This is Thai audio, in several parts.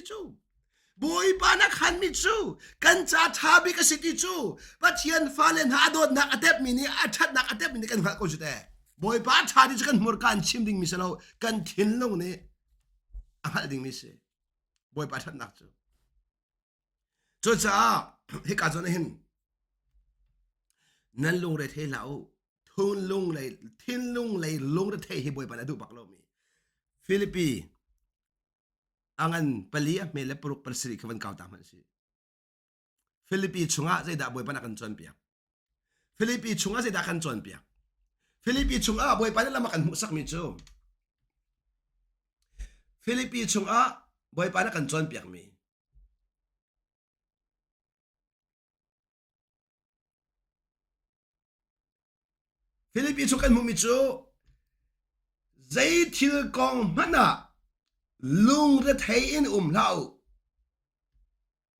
จูบอยปานักขันมิจูกันจ่าทาบิกสิติจูปัทยันฟ้าเลนหาโดนนักอเทปมินีอัชัดนักอเทปมินีกันหักกูจุดเอบอยปาชาดิจกันมุรกันชิมดิ่งมิสโลกันทิ้งลงเนี่ยอันดิ่งมิสบอยปาชัดนักจูจุดจ้าให้การจนเห็นนั่นลงเลยเทเหลาทุนลงเลยทิ้งลงเลยลงเลยเทให้บอยปานาดูบักโลมีฟิลิปปีangan palia me le pro persri kawan kau taman si Filipi chunga zai da boy pana kan chon pia Filipi chunga zai da kan chon pia Filipi chunga boy pana lama kan musak mi chu Filipi chunga boy pana kan chon pia mi Filipi chunga kan mu mi chu zai thil kong mana lung re thei in lao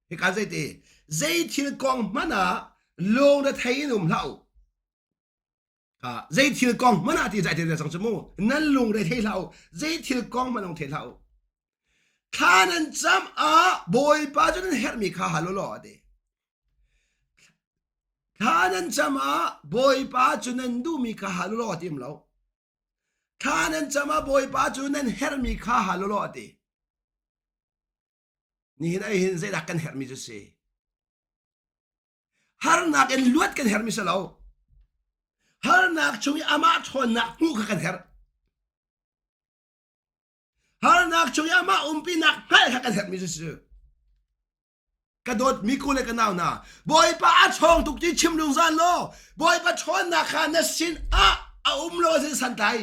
he ka zai te zai thil kong mana lung re thei in lao ka zai thil kong mana ti zai te sang chmu nan lung re thei lao zai thil kong manong thei lao khanan cham a boy pa jun her mi kha halo lo de khanan cham a boy pa jun du mi kha halo lo tim lo khanan chama boy pa chunan hermi kha halolo ati ni hin ai hin zai kan hermi ju se har nak en luat kan hermi salo har nak chui ama thon nak hu kha kan her har nak chui ama umpi nak phai kha kan hermi ju se kadot mi ku le kan naw na boy pa a chong tuk ti chim lung zan lo boy pa thon nak kha na sin a lo se san tai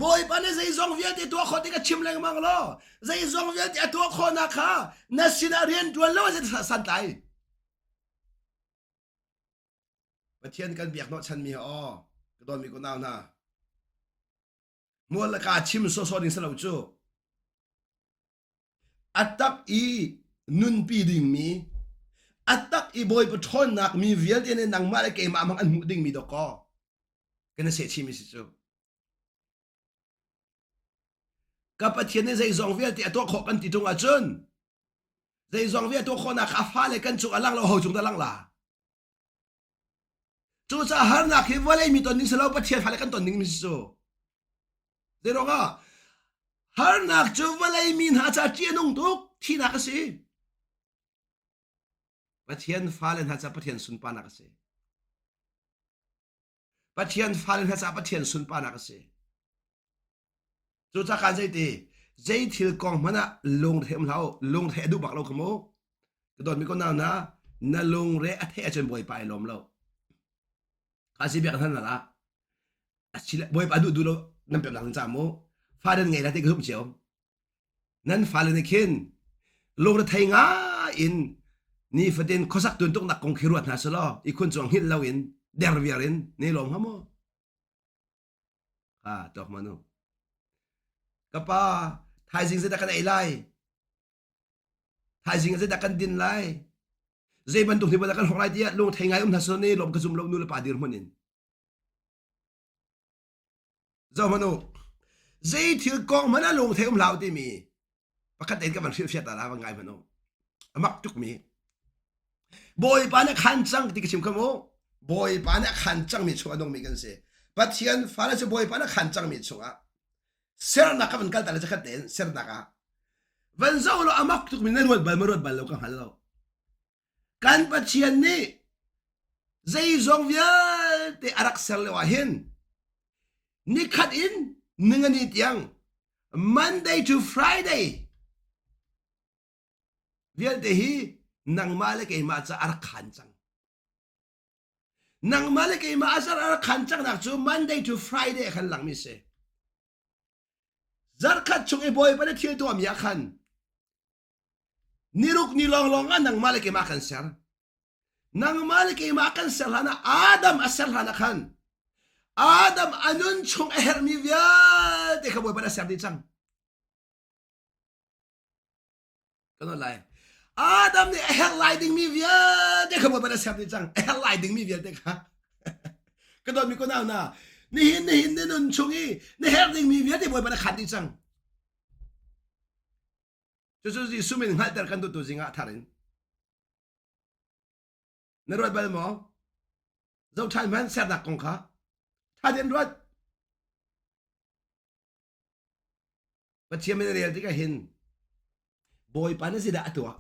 boy pa ne zai zong viet to kho ti ka chim leng mang lo zai zong viet to kho na kha na sinarian tuan lo se san tai pathian kan biak no chan mi o ka don mi ko naw na mual ka chim so so ding salo chu atak i nun pi ding mi atak i boy pa thon nak mi viet ene nang ma le ke ma mang an mu ding mi do ko kana se chi mi si chu kapathian ne zai zong viet ti to kho kan ti tung a chun zai zong viet to kho na kha fa le kan chu alang lo ho chung da lang la chu cha har na khi wale mi ton ning selo pathian fa le kan ton ning mi so zai ro nga har na chu wale min ha cha chi nong tuk thi na ka si pathian fa le ha cha pathian sun pa na ka si pathian fa le ha cha pathian sun pa na ka si chu cha kan zai ti zai thil kong mana lung them lao lung the du bak lo khmo ka don mi ko na lung re a the chen boy pai lom lo ka si bek than la a chi boy pa du lo nam pe lang cha mo fa den ngai la te gum chiao nan fa le ne khin lung re thai nga in ni fa den khosak tun tok nak kong khiruat na so lo I khun chong hit lo in der viarin ne lom hamo tok manu kapa thai jing se da kan ai lai thai jing se da kan din lai zai ban tung thi ba kan hok lai dia lung thai ngai na so ne lom ka zum lo nu la pa dir monin zo manu zai thil kong mana lung thai lao ti mi pakat en ka ban fiat ta la ba ngai manu amak tuk mi boy pa na khan chang ti ka chim ka mo boy pa na khan chang mi chu adong mi kan se pathian fa na se boy pa na khan chang mi chu a ser na ka man kal tala jakat den ser na ka van zawlo amak tuk min nerwad bal marwad bal kan halaw kan pathian ni zai zong vial te arak sel le wahin ni khat in ningani tiang Monday to Friday vial te hi nang male ke ma cha arak khan chang nang male ke ma asar arak khan chang nak chu Monday to Friday khan lang mi se zarkat chung e boy pa na thil to am ya khan niruk ni long long nang male ke ma kan ser nang male ke ma kan ser hana Adam asal hana khan Adam anun chung e her mi via te ka boy pa na ser di chang kano lai Adam ni her lighting mi via te ka boy pa na ser di chang her lighting mi via te ka kadon mi ko na ni hin ni nun chungi ni her ding mi viet boy pa na khan ti chang chu ji sumin ngal tar kan tu jinga tharin na rot bal mo dâu trai man ser dak kong kha tha den rot pathiam real ti ka hin boy pa na sida atwa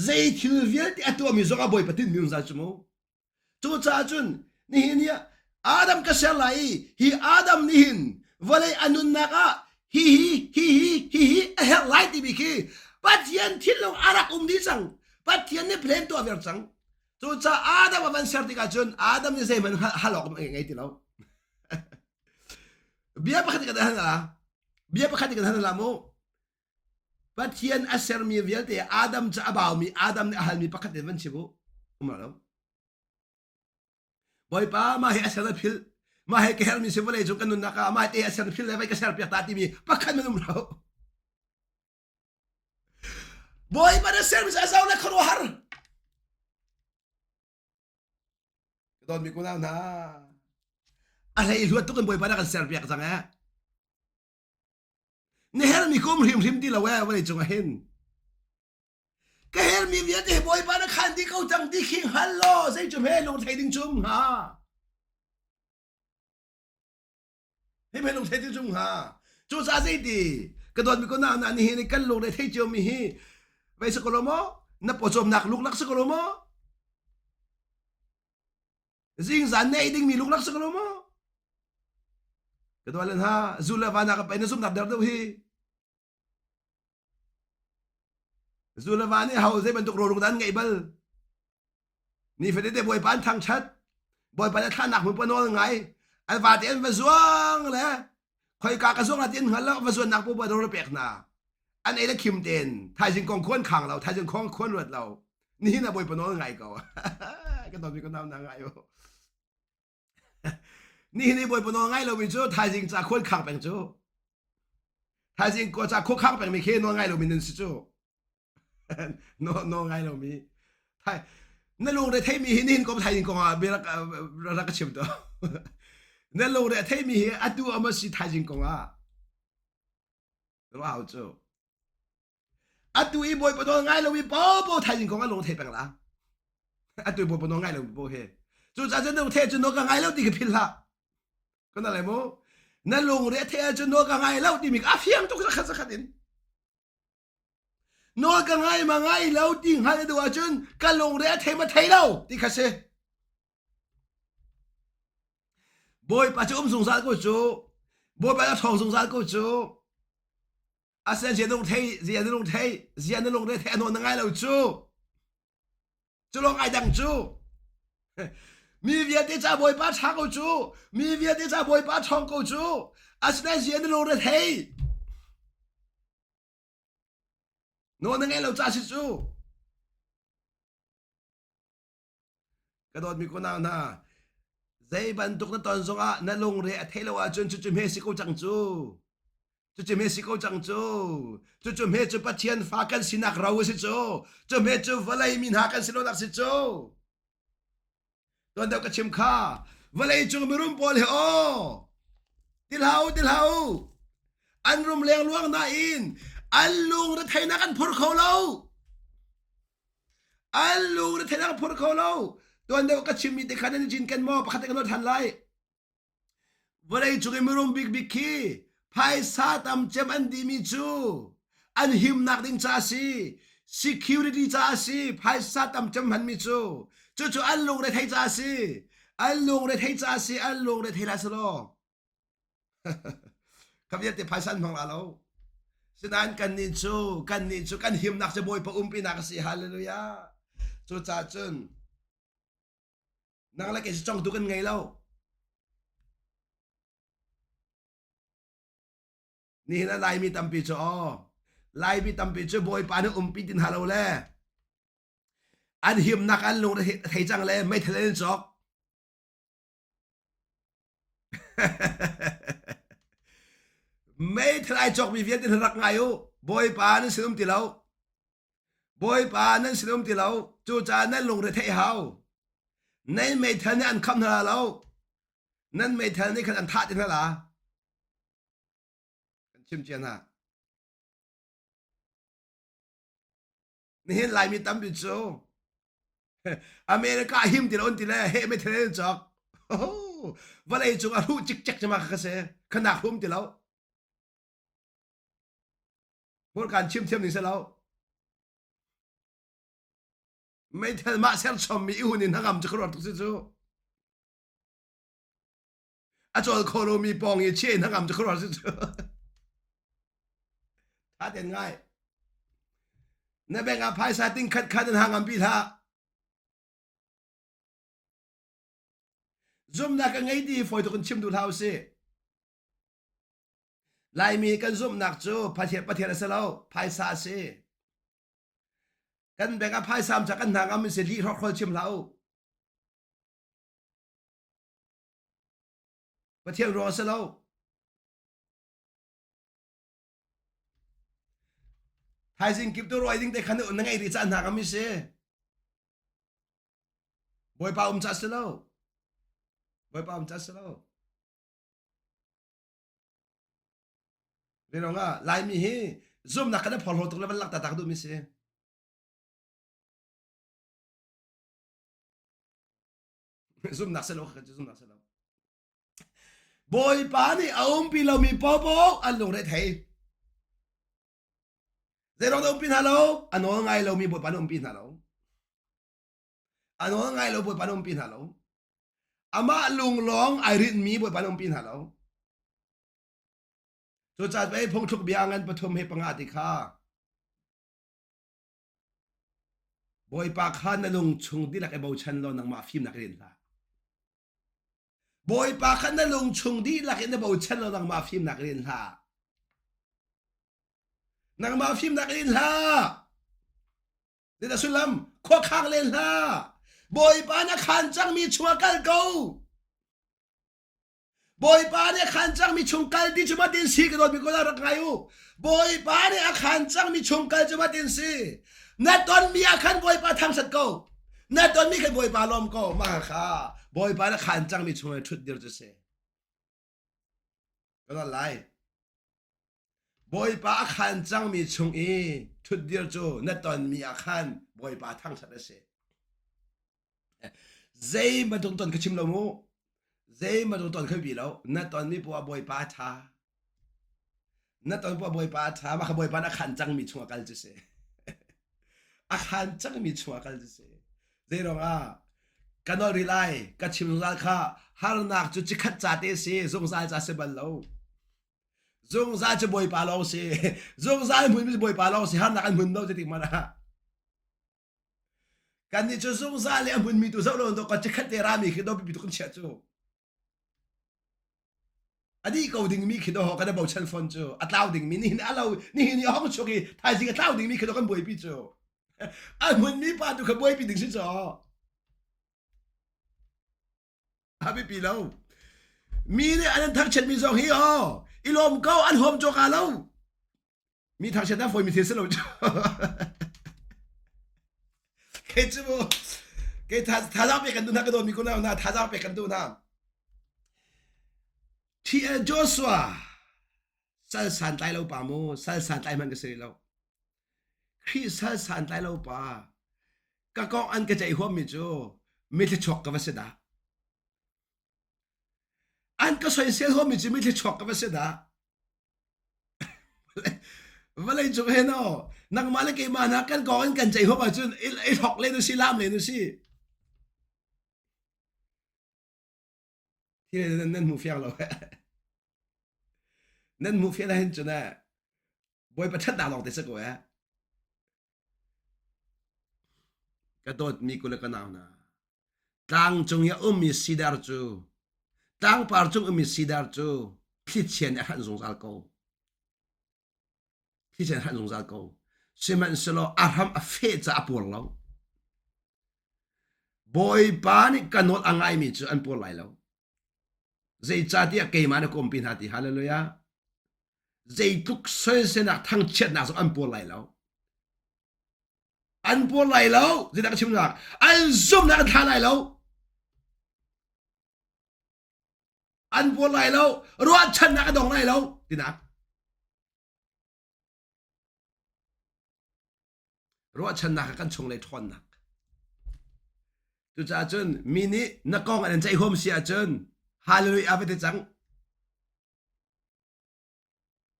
zai thil viet ti atwa mi zoga boy patin mi za chumo chu cha chun ni hin ya adam ka sel lai hi adam ni hin vale anun naka hi he lai ti bi ki pathian thil lo arak di sang pathian ni plan to ver chang chu cha adam avan ser ti ka chun adam ni zai man halok ngai ti lo bia pa khati ka dan la bia pa khati ka dan la mo pathian aser mi vial te adam cha abaw mi adam ni ahal mi pakhat van chibu umalo boy pa ma he aser phil ma he ker mi sibole ju kanun naka ma te aser phil le vai ka ser pia ta ti mi pakhat man umlo boy pa na ser mi sa saw na khro har don mi kuna na alai luat tu kan boy pa na kan ser pia ka sanga ni her mi kum rim ti la wa wa chung hen ka her mi via te boy pa na khan ti kau chang ti khing hallo sai chum he long thai ding chum ha he me long thai ding chum ha chu sa sai ti ka don mi ko na ni he ni kan long de thai chum mi hi vai sa ko mo na po chom nak luk lak sa ko mo zing zan nei ding mi luk lak sa ko mo ka don ha zula va na ka pa na zum nak dar do hi Zulavani hau zai bentuk rorong dan ngai bal ni fede de boy pan thang chat boy pan tha nak mun panol ngai al va ten va zuang le khoi ka ka zuang la tin hal va zuan nak pu ba ro pek na an ai la kim ten thai jing kong khon khang lao thai jing kong khon rot lao ni na boy panol ngai ko ka to bi ko nam na ngai yo ni boy panol ngai lo mi chu thai jing cha khon khang peng chu thai jing ko cha kho khang peng mi khe no ngai lo min si chu no ngay lo mi thai na lu de thai mi hin ko thai ko a be ra ka chim to na lu de thai mi atu ama si thai jing ko a ro hao chu atu i boy pa do ngay lo mi bo thai jing ko a lo thai pang la atu boy pa do ngay lo bo he chu cha chen no thai chu no ka ngay lo ti ka phil la ko na le mo na lu de thai chu no ka ngay lo ti mi a phiang tu ka sa din nó cả ngày mà ngày lâu tiếng hai cái đồ chân cả lồng để thấy mà thấy đâu thì khá xe bôi bà chú dùng sát của chú bôi bà thòng dùng sát của chú à sen chế đông thấy gì anh đông thấy gì anh đông để thấy nó ngày lâu chú lo ngày đằng chú mi việt đi ra bôi bà thang của chú mi việt đi ra bôi bà thòng của chú à sen gì anh đông để thấy nó nghe lâu cha chú cái đó mi có nào na dây bàn tục nó toàn giống à nó lồng rẽ thấy lâu à chân chú mê xí câu chẳng chú mê xí câu chẳng chú mê chú bắt thiên phá căn xin nạc rau xí chú mê chú vợ lấy min hạ căn xin lô nạc xí chú toàn đâu cả chim kha vợ lấy chú mê rung bol hề ô til hau anh rung leng luang na in Alung đã thấy nó ăn phur khâu lâu Alung đã thấy nó ăn phur khâu lâu Tuan đâu các chim đi khá nên jin ken mo Pakhat nó thành lại Vừa đây chú cái mưu big ki Phai sa tam chem an di mi chú An him nak ding cha si Security cha si Phai sa tam chem han mi chú Chú alung đã thấy cha si Alung đã thấy cha si Alung đã thấy là sao đó Các biết thì phai san phong là lâu Sinan kan ninchu kan him nak se boy pa umpi nak si hallelujah chu cha chun nang la ke chong tu kan ngai lo ni na lai mi tampi cho lai mi tampi cho boy pa na umpi tin halo le an him nak an lu thei chang le mai thelen chok mấy thay chọc bị viết tin rắc ngay ô boy pa nên sử dụng tiền lâu chú cha nên lùng để thay hao nên mấy thay nên ăn không là lâu นั่นไม่ทันนี่ขันอันท่าที่นั่นล่ะชิมเจียนฮะนี่เห็นลายมีตั้มบิดโซอเมริกาหิมติละอันติละเฮ้ไม่ทันจักโอ้วันไอ้จุงอารูจิกจักจะมาคัสเซ่ขนาดหุ่มติแล้วพวกการชิมเทียมนี่เสร็จแล้วไม่ทันมาเซลชอมมีอิวนินทั้งกำจะครอดทุกสิ่งอาจารย์โคโลมีปองยี่เชี่ยทั้งกำจะครอดทุกสิ่งถ้าเด่นง่ายในแบงก์อภัยสาติงขัดทั้งกำปีท่าซุ่มนักไงดีฝอยทุกคนชิมดูเท้าสิลายมีกันซุ่มนักจูพัดเทียนเสร็จแล้วภัยสาสิกันแบ่งอภัยสามจากกันทางอมิสิลีรอคอยชิมเราประเทศรอเสร็จแล้วไทยสิ่งกิบตัวรอยดิ้งแต่ขันอุ่นนั่งไอริจานทางอมิสิบอยป้าจัดเสร็จแล้วบอยป้าจัดเสร็จแล้วเรื่องว่าลายมีเฮซุ่มนักกันได้พอลงตรงแล้วมันหลักตาตาดูมิสิซุ่มนักเสร็จแล้วซุ่มนักเสร็จแล้วบอยป้านี่เอาปีเรามีป๊อปอันลงได้ไทยเดี๋ยวเราปีนฮัลโหลอันนู้นไงเรามีบอยป้าเราปีนฮัลโหลอันนู้นไงเราบอยป้าเราปีนฮัลโหลอามาลุงร้องไอรินมีบอยป้าเราปีนฮัลโหลสุดท้ายไปพงทุกเบียงกันปฐมเหตุปังอาติคาบอยป้าข้านลุงชงดีหลักไอเบาชันเรานังมาฟิล์มนักเรียนละบอยป้าข้านลุงชงดีหลักไอเบาชันเรานังมาฟิล์มนักเรียนละนังมาฟิล์มนักเรียนละเดี๋ยวสุลัมข้อข้างเล่นละบอยป้านักขันจังมีชัวกันกูบอยป้าเนี่ยขันจังมีชงกันที่จะมาดินซีกันโดนมีคนละรักไงอยู่บอยป้าเนี่ยขันจังมีชงกันจะมาดินซีนัดตอนมีอาคันบอยป้าทำสัตว์กูนัดตอนมีใครบอยป้าล้อมกูมาค่ะบอยป้าเนี่ยขันจังมีชงชุดเดียวจะเสียก็ต้องไล่บอยป้าขันจังมีชงชุดเดียวจูนัดตอนมีอาคันบอยป้าทั้งสัตว์เสียเจ้มาตรงตอนกระชิมเราโม่เจ้มาตรงตอนเคยบีแล้วนัดตอนมีปัวบอยป้าชานัดตอนปัวบอยป้าชามาขบอยป้านักขันจังมีชงกันจะเสียอาคารจังมีชัวกันจะเสียเดี๋ยวngaกันอรีไลกัดชิมซาลค่ะฮาร์นักจุดจิขัดจัดเอซีซงซาจะเสบัลโลซงซาจะบอยปาลาวเสียซงซาเหมือนไม่บอยปาลาวเสียฮาร์นักอันเหมือนเราจะติดมานะกันนี่จะซงซาเลยอันเหมือนมีตัวเจ้าโลนตัวกัดจิขัดเตรามีคิดว่าเป็นตัวคนเชื่อจูอันนี้ก็ดิ่งมีคิดว่ากันได้บอกเชลฟอนจูอัตลาวดิ่งมีนี่อัตลาวนี่ห้องโชกีไทยจริงอัตลาวดิ่งมีคิดว่ากันบอยปีจูอันเหมือนมีปาตุขบวยปีดึงสิจ้าอาไปปีแล้วมีเนี่ยอันนั้นทักเช็ดมีสองฮีอ๋ออีลมเก้าอันหอมโจกาแล้วมีทักเช็ดน้ำฝอยมีเทสโลจ้าเคจิโบเคท่าจ้าไปกันดูนะก็โดนมีคนเอาหน้าท่าจ้าไปกันดูนะที่โจสัวสัลสันไตเราป่าโมสัลสันไตมันก็เสร็จแล้วคริสสัลสันไตเราป่าก็ก็อันก็ใจหัวมิจูไม่ได้ช็อกกับเสดาอันก็สวยเสียหัวมิจูไม่ได้ช็อกกับเสดาวันเลยจุกเห็นอ๋อนักมาเลกิมานักกันก็อันกันใจหัวมิจูไอ้ช็อกเลยดูสิลามเลยดูสิที่นั่นมูฟี่เรานั่นมูฟี่อะไรเห็นจุนะบอยประทัดดาวหลอกแต่สักวันก็โดดมีกุลกันเอานะตั้งจงยามีสีดาร์จูตั้งปาร์จงมีสีดาร์จูพิเศษหันสงสารกูพิเศษหันสงสารกูสิมันสโลอารัมอเฟจะอปัวเราบอยปานี่กันโนดอ่างไอมีจูอันปัวไหลแล้วใจจัดที่เกย์มันก็มปินหาที่ฮาเลลูยาใจทุกเส้นเส้นทั้งเช็ดหน้าสอันปัวไหลแล้วอันปัวไหลแล้วจะนักชิมนักอันซุ่มนักทานไหลแล้ว อันปวดไหลแล้วรวดชนะกระดองไหลแล้วทีนักรวดชนะกันชงเลยทอนนักจุดจ้าจนมินินักกองอันใจโฮมเสียจนฮาเลลูยาไปติดจัง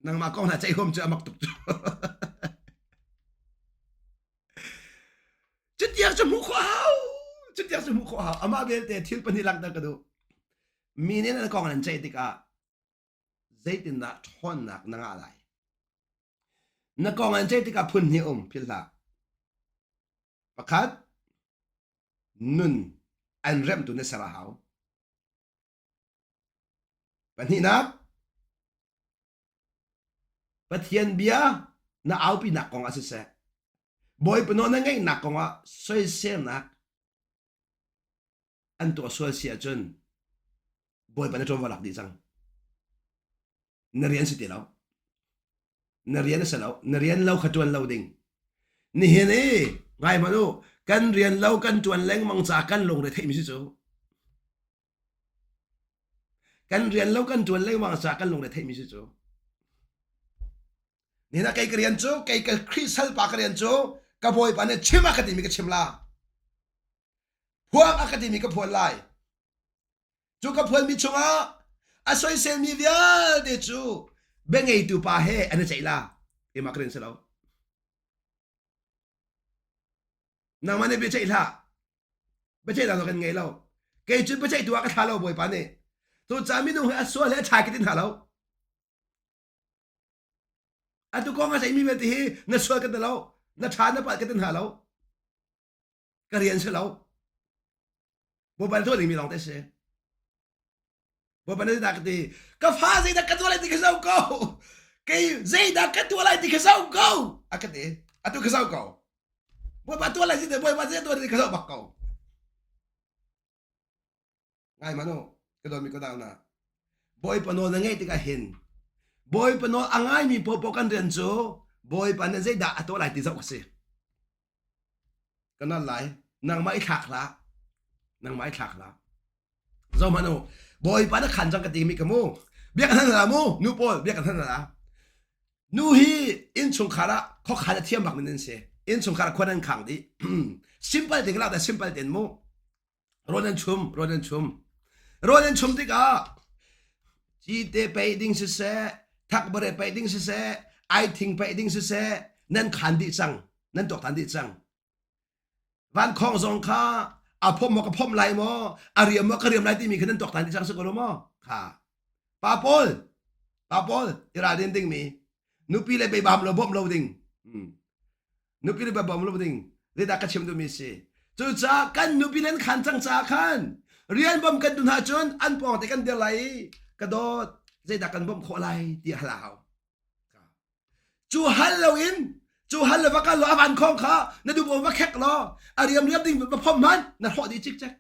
นางมากองน่ะใจโฮมจะมักตุกจุดอยากจะมุขเอาจุดอยากจะมุขเอาอามาเบลเตทิลปนิลักดักดูมินินักกองอันใจติกาใจตินนักทอนนักนางอะไรนักกองอันใจติกาพุ่นหิอมพิลาประคัดนุนอันเริ่มตุนในสระหาวปัญหานักปะเทียนเบียน่าเอาปีนักกองอาศัยเสบอยปนนไงนักกองอ่ะสวยเสียนักอันตัวสวยเสียจนบอยปนจงวลักดีจังนเรียนสิติแล้วนเรียนเสร็จแล้วนเรียนเล่าขจวนเล่าดิ่งนี่เห็นนี่ไงมาดูกันเรียนเล่ากันจวนเล้งมังจากกันลงในเทมิสิจูกันเรียนเล่ากันจวนเล้งมังจากกันลงในเทมิสิจูนี่นะไกเรียนจูไกคริสตัลปากเรียนจูกระบอยปานเนี่ยชิมอะคาเดมีกับชิมลาพวกอะคาเดมีกับพวกไล่จูกับพวกมิชงอ่ะอาศัยเซลมีเดียเดจูเบงไอตูปาเฮอันนี้ใจละเอ็มากเรียนเสร็จแล้วนางมันเนี่ยเบใจละเบใจละเรากันไงเราเกยจุดเบใจตัวก็ท่าเราบอยปานเนี่ยตัวจามินุ่งอาศัยแล้วชายกินท่าเราอันตุกองอาศัยมีเวทีนั่นสวยกันแต่เรานั่นชานั่นปัดกันท่าเราก็เรียนเสร็จแล้วบอยปานตัวนี้มีลองเตะเสบอยปานเนี่ยดักตีก็ฟ้าใจดักกันตัวอะไรที่เขาเก่าเกยใจดักกันตัวอะไรที่เขาเก่าอะกันตีอะตัวเขาเก่าบอยปานตัวอะไรที่เดี๋ยวบอยปานตัวอะไรที่เขาบักเก่าไงมันโน่ก็โดนมีก็ดาวนะบอยปานโน่นั่งไงที่ก็เห็นบอยปานโน่อ่างไงมีพอกันเรียนจูบอยปานเนี่ยใจดักตัวอะไรที่เขาเสียก็นั่นแหละนางไม้ขักละนางไม้ขักละเจ้ามันโน่บอยปานขันจังกติมีกมูเบียกันท่านละมูนูปอลเบียกันท่านละนูฮีอินชงคาระเขาขาดเทียมบักมันนั่นเสียอินชงคาระคนนั้นขังดิซิมเปิลเด็กเราแต่ซิมเปิลเด่นมูโรนันชุมที่ก็จีเตไปดิ้งเสียทักบริไปดิ้งเสียไอทิงไปดิ้งเสียนั่นขันดิจังนั่นตกขันดิจังวันของสงข้าอาพมมกับพมไหลมออาเรียมมก็เรียมไหลที่มีคะแนนตกขันดิจังสักคนมั้งค่ะปาปอลอิราเดนดิ้งมีนุปีเลยไปบามเราบ่มเราดิ้งนุปีเลยไปบามเราดิ้งเรื่องดักกระชิมดูมีสิจู่จ้ากันนุปีนั้นขันจังจ้าขันเรียนบ่มกันดุนหาจนอันปองแต่กันเดียวไหลกระโดดใจดักกันบ่มโคไหลเดียวหลาวจู่ฮัลโลวินจู่ฮัลโลวักันล้อวันของเขานั่นดูบ่มว่าแขกล้ออาเรียมดิ้งมาพมมันนั่นหัวดีจิกจัก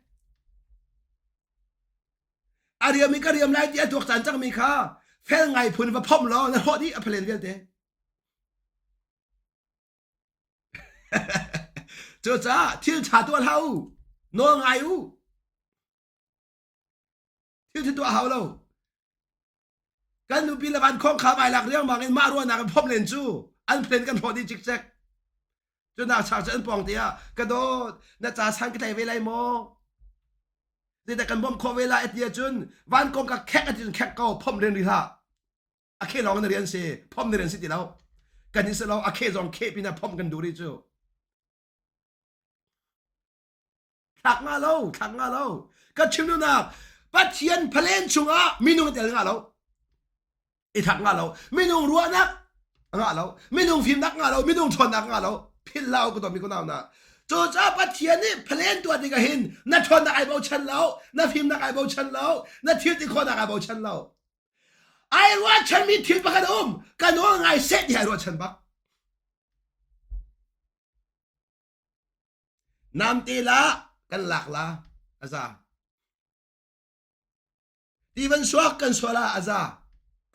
อาเรียมมีก็เรียมไหลที่ตัวจันจังมีค่ะแค่ไงพูนมาพมล้อนั่นหัวดีอภัยเรียนเด้จู่จ้าที่ชาตัวเฮาโน้ไงอูที่ตัวเฮาเรากันดูปีละวันของขาใบหลักเรื่องบางเงินมารัวนักพบเลนจูอันเพลนกันพอดีจิกแซกจนนักชาวจะอันปองเตียกระโดดน่าจะสังกิจเวลาโมแต่กันบ่มขอเวลาเอเดียจนวันกงกับแขกจนแขกเก่าพมเรียนดีท่าอาเคลองเรียนเสียพมเรียนสิติแล้วกันนี่เสเราอาเคจองเคปีน่ะพมกันดูดิจูถักงาเราก็ชิมดูนะปัจเจียนเพลนชุงอ่ะมีนุ่งเตียงาเราไอ้ถักงาเราไม่นุ่งรัวนักงาเราไม่นุ่งฟิล์มนักงาเราไม่นุ่งชนนักงาเราพิลเราก็ต้องมีคนเอานะจู่จ้าปัจเจียนนี่เพลนตัวนี้ก็เห็นนักชนนักไอ้เบาชันเรานักฟิล์มนักไอ้เบาชันเรานักทิวติคนนักไอ้เบาชันเราไอ้รัวชันมีทิวปะกันกันโน้ไงเสร็จไอ้รัวชันบักน้ำตีละกันหลักละอาซาดีวันสวกกันสวละอาซา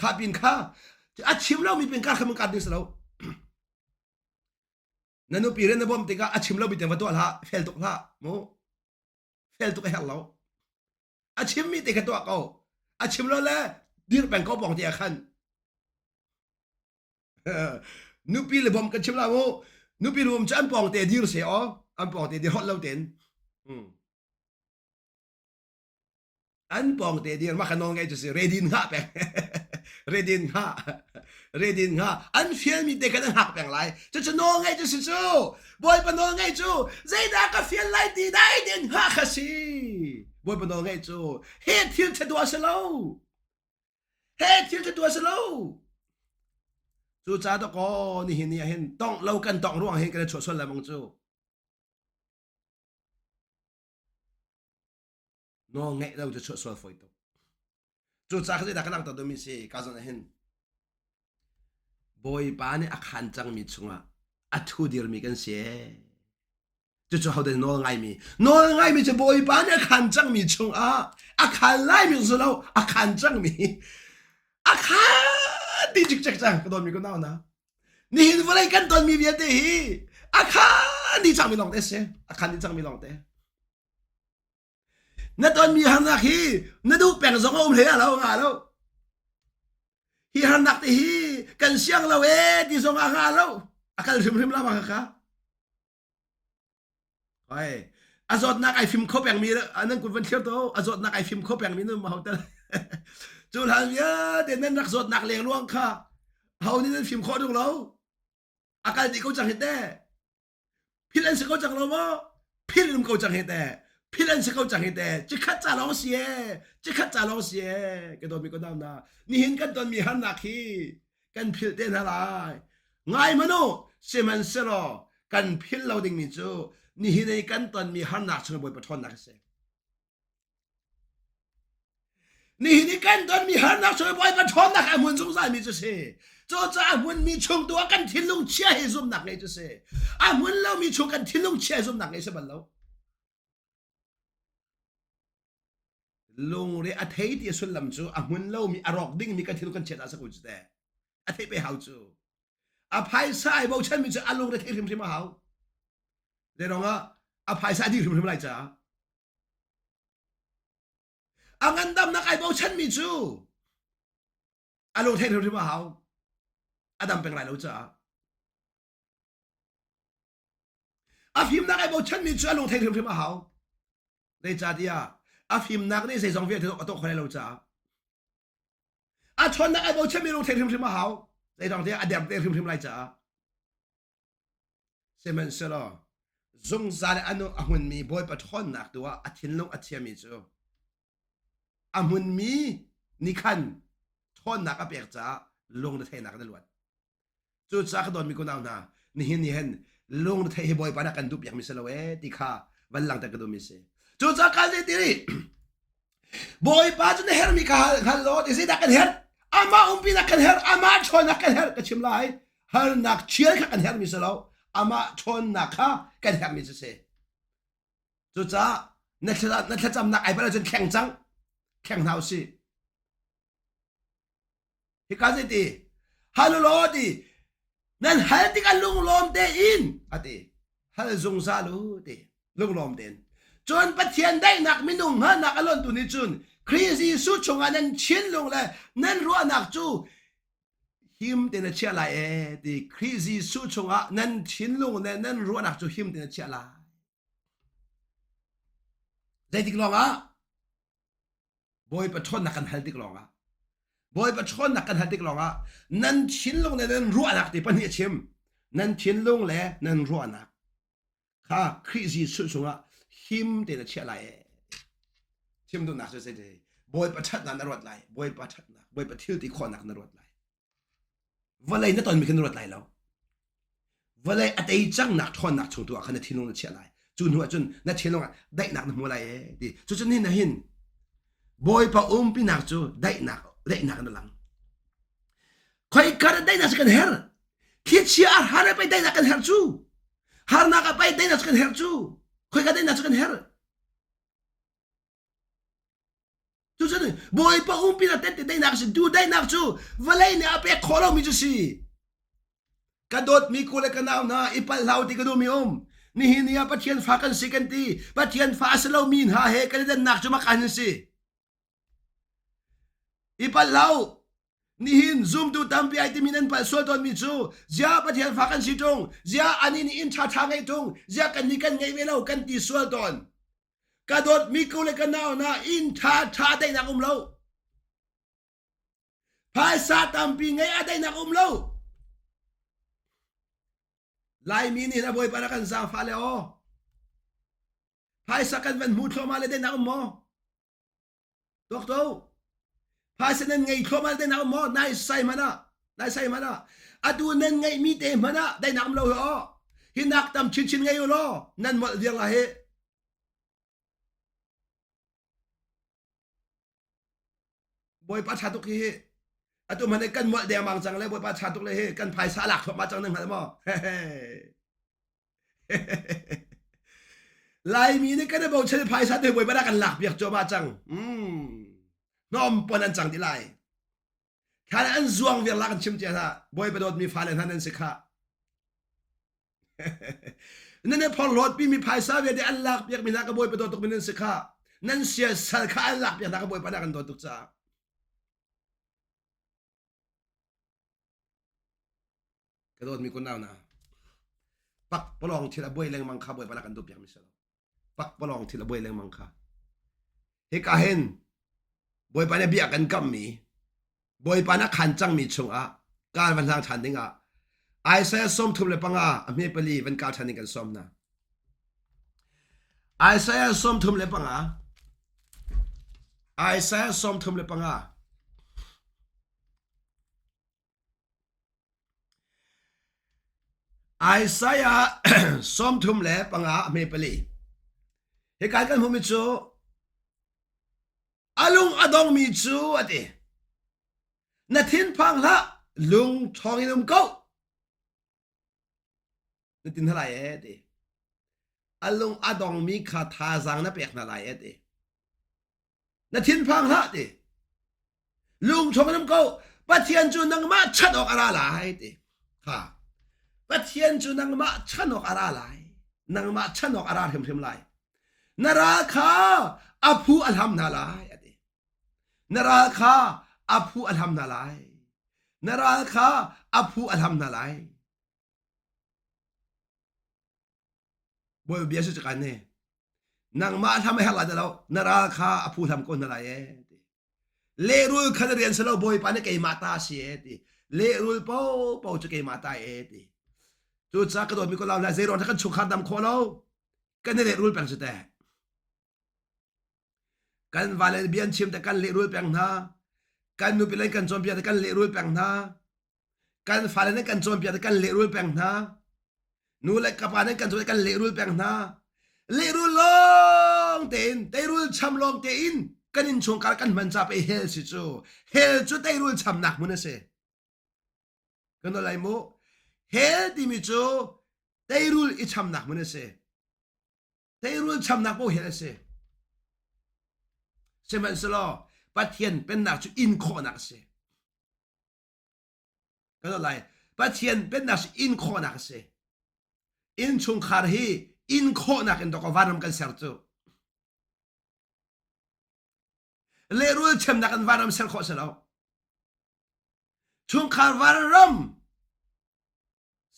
ข้าปินข้าอาชิมเรามีเป็นการขมันการดิสเรานั่นนูปีเรนนบ่มติกาอาชิมเรามีแต่วัตถุละเฟลตุกละโมเฟลตุกให้เราอาชิมมีแต่ตัวเขา อาชิมแล้วแหละดีร์แบ่งเขาปองเตียขันนุปีเลยบอมกันชิมแล้วนุปีรวมจะอันปองเตียดีร์เสียอ๋ออันปองเตียดีฮอตเล่าเต็นอันปองเตียดีร์มาขนองไงจะสิเรดินฮะแปงเรดินฮะเรดินฮะอันเฟียนมีเด็กกันหักแปงไรจะนองไงจะสิจูบอยปนองไงจูใจด่ากับเฟียนไรดีได้เดินฮะข้าสิบอยปนองไงจูเฮ็ดทิลจะตัวสโลเฮ็ดทิลจะตัวสโลจูจ้าตะกอนี่เห็นนี่เห็นต้องเล่ากันต้องร่วงเห็นกันชดชนแล้วมังจูน้องไงเราจะชดชนฝอยตกจูจ้าเขาจะดักนั่งตัดดมิเซ่กาซอนเห็นบอยป้าเนี่ยอักขันจังมีชุงอ่ะอัดทูดีร์มีกันเสียจู่ๆเขาเดินน้องไงมีจะบอยป้าเนี่ยขันจังมีชุงอ่ะอักขันไล่มีสุดแล้วอักขันจังมีอักขันดีจิกจักจังก็โดนมีก็น่านะนี่เห็นว่าอะไรกันตอนมีเบียดเฮีอักขันดีจังมีลองเตะเสียอักขันดีจังมีลองเตะนั่นตอนมีฮันนักฮีนั่นดูแปลงสององค์เลยเราไงเราฮีฮันนักที่ฮีกันเสียงเราที่สองอ่างเราอาการริมๆเรามาค่ะไอ้อาจอดนักไอฟิล์มเขาแปลงมีแล้วอันนั้นคุณเป็นเที่ยวโตอาจอดนักไอฟิล์มเขาแปลงมีนั่นมาเอาแต่จุดหันเยอะเด่นนั่นนักสดนักเลี้ยงล่วงค่ะเขานี่นั่นฟิล์มเขาดูเราอาการที่เขาจังเห็นแต่พี่เล่นสิเขาจังเราบ่พี่เล่นเขาจังเห็นแต่พี่เล่นสิเขาจังเห็นแต่จะขัดจ่าเราเสียก็โดนมีก็ได้นะนี่เห็นกันตอนมีฮันนักฮีกันพิลเต้นอะไรง่ายมั้ยโน่เซมันเซโรกันพิลเราดิ่งมีจูนี่เห็นกันตอนมีฮันนักช่วยบอยปะทอนนักเสนี่เห็นกันตอนมีฮันนักช่วยบอยปะทอนนักอามุนสงสารมีจะเสโจจ้าอามุนมีชงตัวกันทิ้งลงเชี่ยให้ซุ่มหนักไงจะเสอามุนเรามีชงกันทิ้งลงเชี่ยซุ่มหนักไงเสบันเราลงเรืออาทิตย์ที่สุดลำจูอามุนเรามีอารมณ์ดิ่งมีกันทิ้งกันเชี่ยได้สักคนจะได้อาทิตย์ไปหาจูอภัยสายบอกฉันมีจะอารมณ์เรือที่ริมที่มาหาเดี๋ยวน้องอภัยสายที่ริมที่มาไรจ้าอางันดำนักไอ้บอกฉันมีจูอารมณ์ที่ริมที่มาหาอาดัมเป็นไรแล้วจ้าอาฟิมนักไอ้บอกฉันมีจูอารมณ์ที่ริมที่มาหาเลยจ้าที่อาฟิมนักนี่ใส่สองเวียที่ต้องคนแล้วจ้าอาชนนักไอ้บอกฉันมีอารมณ์ที่ริมที่มาหาเลยตอนที่อาดัมที่ริมที่มาไรจ้าเซมันเซลล์จงซาเลอันนู้อามุนมีบอยปะทอนนักตัวอาทินลงอาเทียมีจูอามุนมีนิคันทอนนักอเปียกจ้าลงในเทนักนั่นล้วนจุดจ้าก็โดนมีคนเอาหน้านี่เห็นลงในเทบอยปะนักกันดูเปียกมิเซลเวติค่ะวันหลังแต่ก็ดูมิเซจุดจ้ากันเลยทีนี้บอยปะจนเฮร์มีคันโลดิสินักกันเฮร์อามาปีนักกันเฮร์อามาชนนักกันเฮร์ก็ชิมไล่เฮร์นักเชียร์กันเฮร์มิเซลอามาชนนักกันเฮร์มิเซจุดจ้านักจำนักไอ้บ้านจนแข่งจังแข่งเท้าสิฮิกาซิตีฮัลโหลดีนั่นฮัลติกันลุงลมเตอินอะตีฮัลจงซาลูตีลุงลมเตนจนปะเทียนได้หนักมินุงฮะนักอลอนตุนิจุนคริสสุชงอันนั้นชินลงเลยนั่นรัวนักจูหิมเตนเชียลายตีคริสสุชงอันนั้นชินลงเลยนั่นรัวนักจูหิมเตนเชียลายใจติกลองอ่ะบอยปะชนนักกันฮัลติกลองอ่ะบอยปะชนนักกันฮัลติกลองอ่ะนั่นชินลงเลยนั่นรัวนักตีปนิชิมนั่นชินลงเลยนั่นรัวนักข้าคริสสุชงอ่ะหิมเตนเชียลายชิมดูนักจะเสียบอยปะชัดนักนรวดไหลบอยปะชัดนักบอยปะทิลติคอนักนรวดไหลวันไรนั่นตอนมีกันนรวดไหลแล้ววันไรอัตย์จังนักทอนนักชงตัวขันทิลลงเชียลายจุนหัวจุนนั่นเชียลงอ่ะได้นักนหัวไหลดีจุนนี่นะหินบอยปะปีนักจูได้นักนั่นหลังใครการได้นักกันเฮร์คิดเชียร์ฮาร์ไปได้นักกันเฮร์จูฮาร์นักไปได้นักกันเฮร์จูใครการได้นักกันเฮร์จูนี่บอยปะปีนักเต้นได้นักสิดูได้นักจูวันไรเนี่ยไปขอเรามีจุสิกระโดดมีกูเลยกันเอานะอีปัลลาวที่กระโดดมีนี่หินเนี่ยปัจเจียนฟ้ากันสิกันตีปัจเจียนฟ้าสลามีนหาเฮกันได้นักจูมากันสิ ipan lau ni hin zoom tu tampi ai ti minan pa so ton mi chu zia pathian fa kan si tung zia ani ni in tha tha ngai tung zia kan ni kan ngai velo kan ti sual ton ka dot mi ko le kan naw na in tha tha dai na lo phai sa tampi ngai a dai na lo lai mi ni na boy para kan sa fa le o phai sa kan van mu thlo ma le dai na mo tok to phai sa nan ngai thlo ma le dai na mo nai sai mana atu nan ngai mi te mana dai na lo ho hinak tam chin chin ngai lo nan mo diang la he boy pa chatuk hi atu mane kan mo de mang chang le boy pa chatuk le he kan phai sa lak thop ma chang nang ha mo lai mi ne kan bo chen phai sa de boy pa kan lak biak cho ma chang nom pon an chang di lai kan an zuang việc la kan chim che ha boy pa dot mi fa len han an sikha nene phol lot pi mi phai sa ve de an lak biak mi na ka boy pa dot tok min an sikha nan sia sal kha an lak biak na ka boy pa kan dot tuk chaกระโดดมีคนเอานะปักปลองทีละบวยแรงมังคาบวยปลากันดุบยังไม่ใช่ปักปลองทีละบวยแรงมังคาเฮกาเห็นบวยปานะเบียกันกัมมีบวยปานะขันจังมีชงอ่ะการวันทางฉันดิงอ่ะไอเสียส้มทุบเลยปังอ่ะอเมริกาลีวันการฉันดิงกันส้มนะไอเสียส้มทุบเลยปังอ่ะไอเสียส้มทุบเลยปังอ่ะไอซายาส้มทุ่มเล่ปังอาเมเปลีเหตุการณ์กันผมมิจูอาลุงอดองมิจูอะดินาทินพังละลุงทองอินุมเก้านาทินเท่าไหร่เอ็ดดิอาลุงอดองมีคาทาซังนะเปียกนาไหร่เอ็ดดินาทินพังละดิลุงทองอินุมเก้าปะเทียนจูนังมาชัดออกอะไรล่ะเอ็ดดิค่ะปะเทียนจูนังมาชันอกอะไรนังมาชันอกอะไรเห็มๆไลนาราคาอภูอัลฮัมนาไลอะดินาราคาอภูอัลฮัมนาไลนาราคาอภูอัลฮัมนาไลบ่อยเบียสุดกันเนี่ยนังมาทำให้ฮัลลัดแล้วนาราคาอภูทำคนนาไลเลรูคันเรียนสโลบ่อยปานเกยมาตาเสียดิเลรูเป้าจะเกยมาตาดิจุดสักกระโดดมีคนเราและเซโรถ้ากันฉุกขัดดำโคเรากันเลรูลแปลงสุดแต่กันวาเลนเบียนชิมแต่กันเลรูลแปลงนะกันนูไปเล่นกันโจมเปียแต่กันเลรูลแปลงนะกันฟาเลนกันโจมเปียแต่กันเลรูลแปลงนะนูเล็กกับปานกันโจมแต่กันเลรูลแปลงนะเลรูลลองเต็นเตรูลช้ำลองเต็นกันอินชงการกันมันจะไปเฮลสิจูเฮลจุดเตรูลช้ำหนักมุนเสกันอะไรโมเฮดิมิจูเตรูลอิชำนักมันเสเตรูลชำนักโบเฮลเสเสมันสโลปัทเทียนเป็นนักจูอินโคนักเสก็อะไรปัทเทียนเป็นนักจูอินโคนักเสอินชุงคาร์ฮีอินโคนักอินตอกวาร์มกันเซอร์ตูเลรูลชำนักอันวาร์มเซอร์โคเสลาวชุงคาร์วาร์ม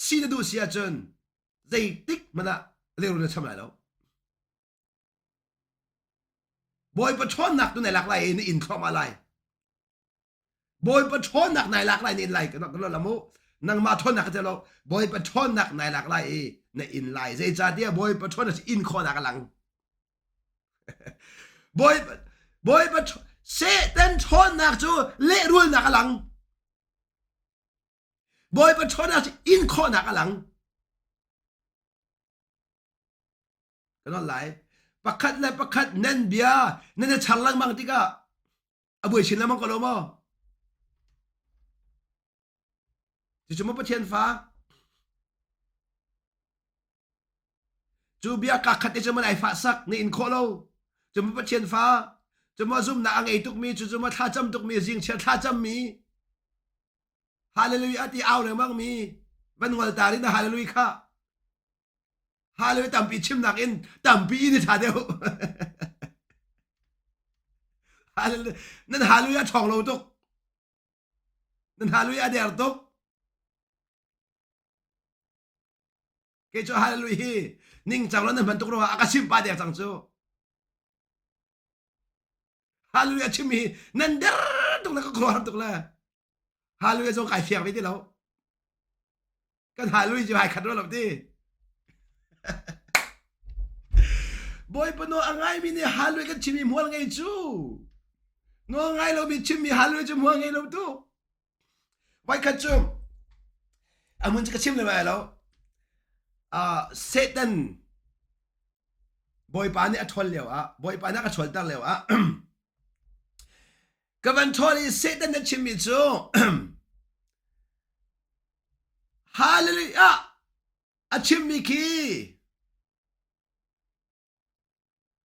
ซีนดูเสียจนใจติ๊กมันละเรื่องนี้ทำไรแล้วบอยประชดหนักตัวไหนหลักไรนี่อินเข้ามาไรบอยประชดหนักไหนหลักไรนี่ไรกันก็ละมุนังมาทนหนักจะเราบอยประชดหนักไหนหลักไรนี่อินไรใจจ่าเดียบอยประชดอินข้อหนักหลังบอยประชดเสเต้นชนหนักจูเละรุ่นหนักหลังบอยประชดอินข้อหนักหลังก็นั่นแหละประคัดและประคัดเน้นเบียเน้นฉันลังบางทีก็อาบุยชินแล้วมันก็รู้มั้งจะจะมาประเทศฟ้าจูเบียกักขัดจะมาไหนฟ้าสักในอินโคโลจะมาประเทศฟ้าจะมาซุ่มหนังไอ้ตุกมีจะมาท่าจำตุกมีจิงเชื่อท่าจำมีฮาเลลูยาที่เอาเลยมั้งมีวันวันตาลินะฮาเลลูยาฮาเลลูยาตั้มปีชิมหนักอินตั้มปีนี่ท่าเดียวฮาเลลูยานั่นฮาเลลูยาทองเราตุก nan hallelujah der tok ke cho hallelujah hi ning chang lo nan ban tok ro akasim pa der chang chu hallelujah chimi nan der tok na ko khor tok la hallelujah zo kai fiak ve ti lo kan hallelujah ji hai khat ro lo ti boy pano angai mi ni hallelujah kan chimi mual ngai chu no ngai lo mi chimi hallelujah chu mual ngai lo tu bai khat chu amun cha chim le ba lo Satan boy pa ni athol lew a boy pa na ka chol tar lew a kavan tholi Satan na chimi chu hallelujah a chimi ki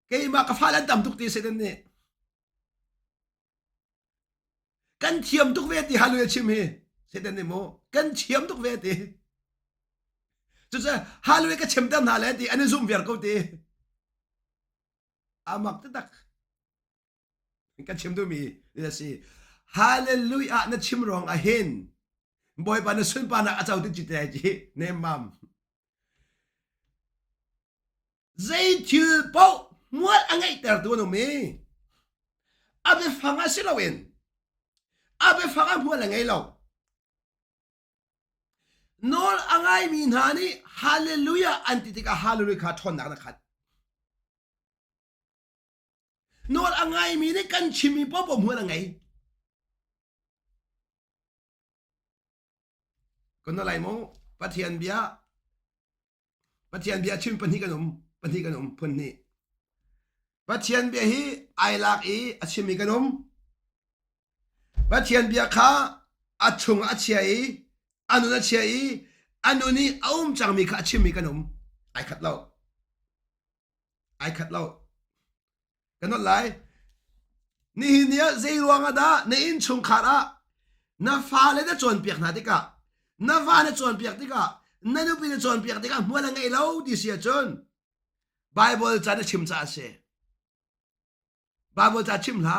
kay ma ka falan tam tuk ti Satan ni kan thiam tuk ve ti hallelujah chimi Satan ni mo kan thiam tuk ve ti chu cha hallelujah ka chem tam na le ti ani zoom ver ko ti amak ta tak ka chem do mi ya si hallelujah na chim rong a hin boy pa na sun pa na achau ti chite ji ne mam zai thil po muat angai ter tu no mi abe fanga silawin abe fanga muat angai lo nol angai mi nani hallelujah antitika hallelujah kha thon na khat nol angai mi ni kan chimi po po muat angai kon lai mo pathian bia chim pani kanum phun ni pathian bia hi ai lak e achimi kanum pathian bia kha achung achia e anu na chia e anu ni aum chang mi kha chimi kanum ai khat lo kanot lai ni nia zeiruanga da ne in chung khara na fa le da chon piak na tika na va na chon piak tika na nu pi na chon piak tika muala ngai lo di sia chon bible cha na chim cha se bible cha chim la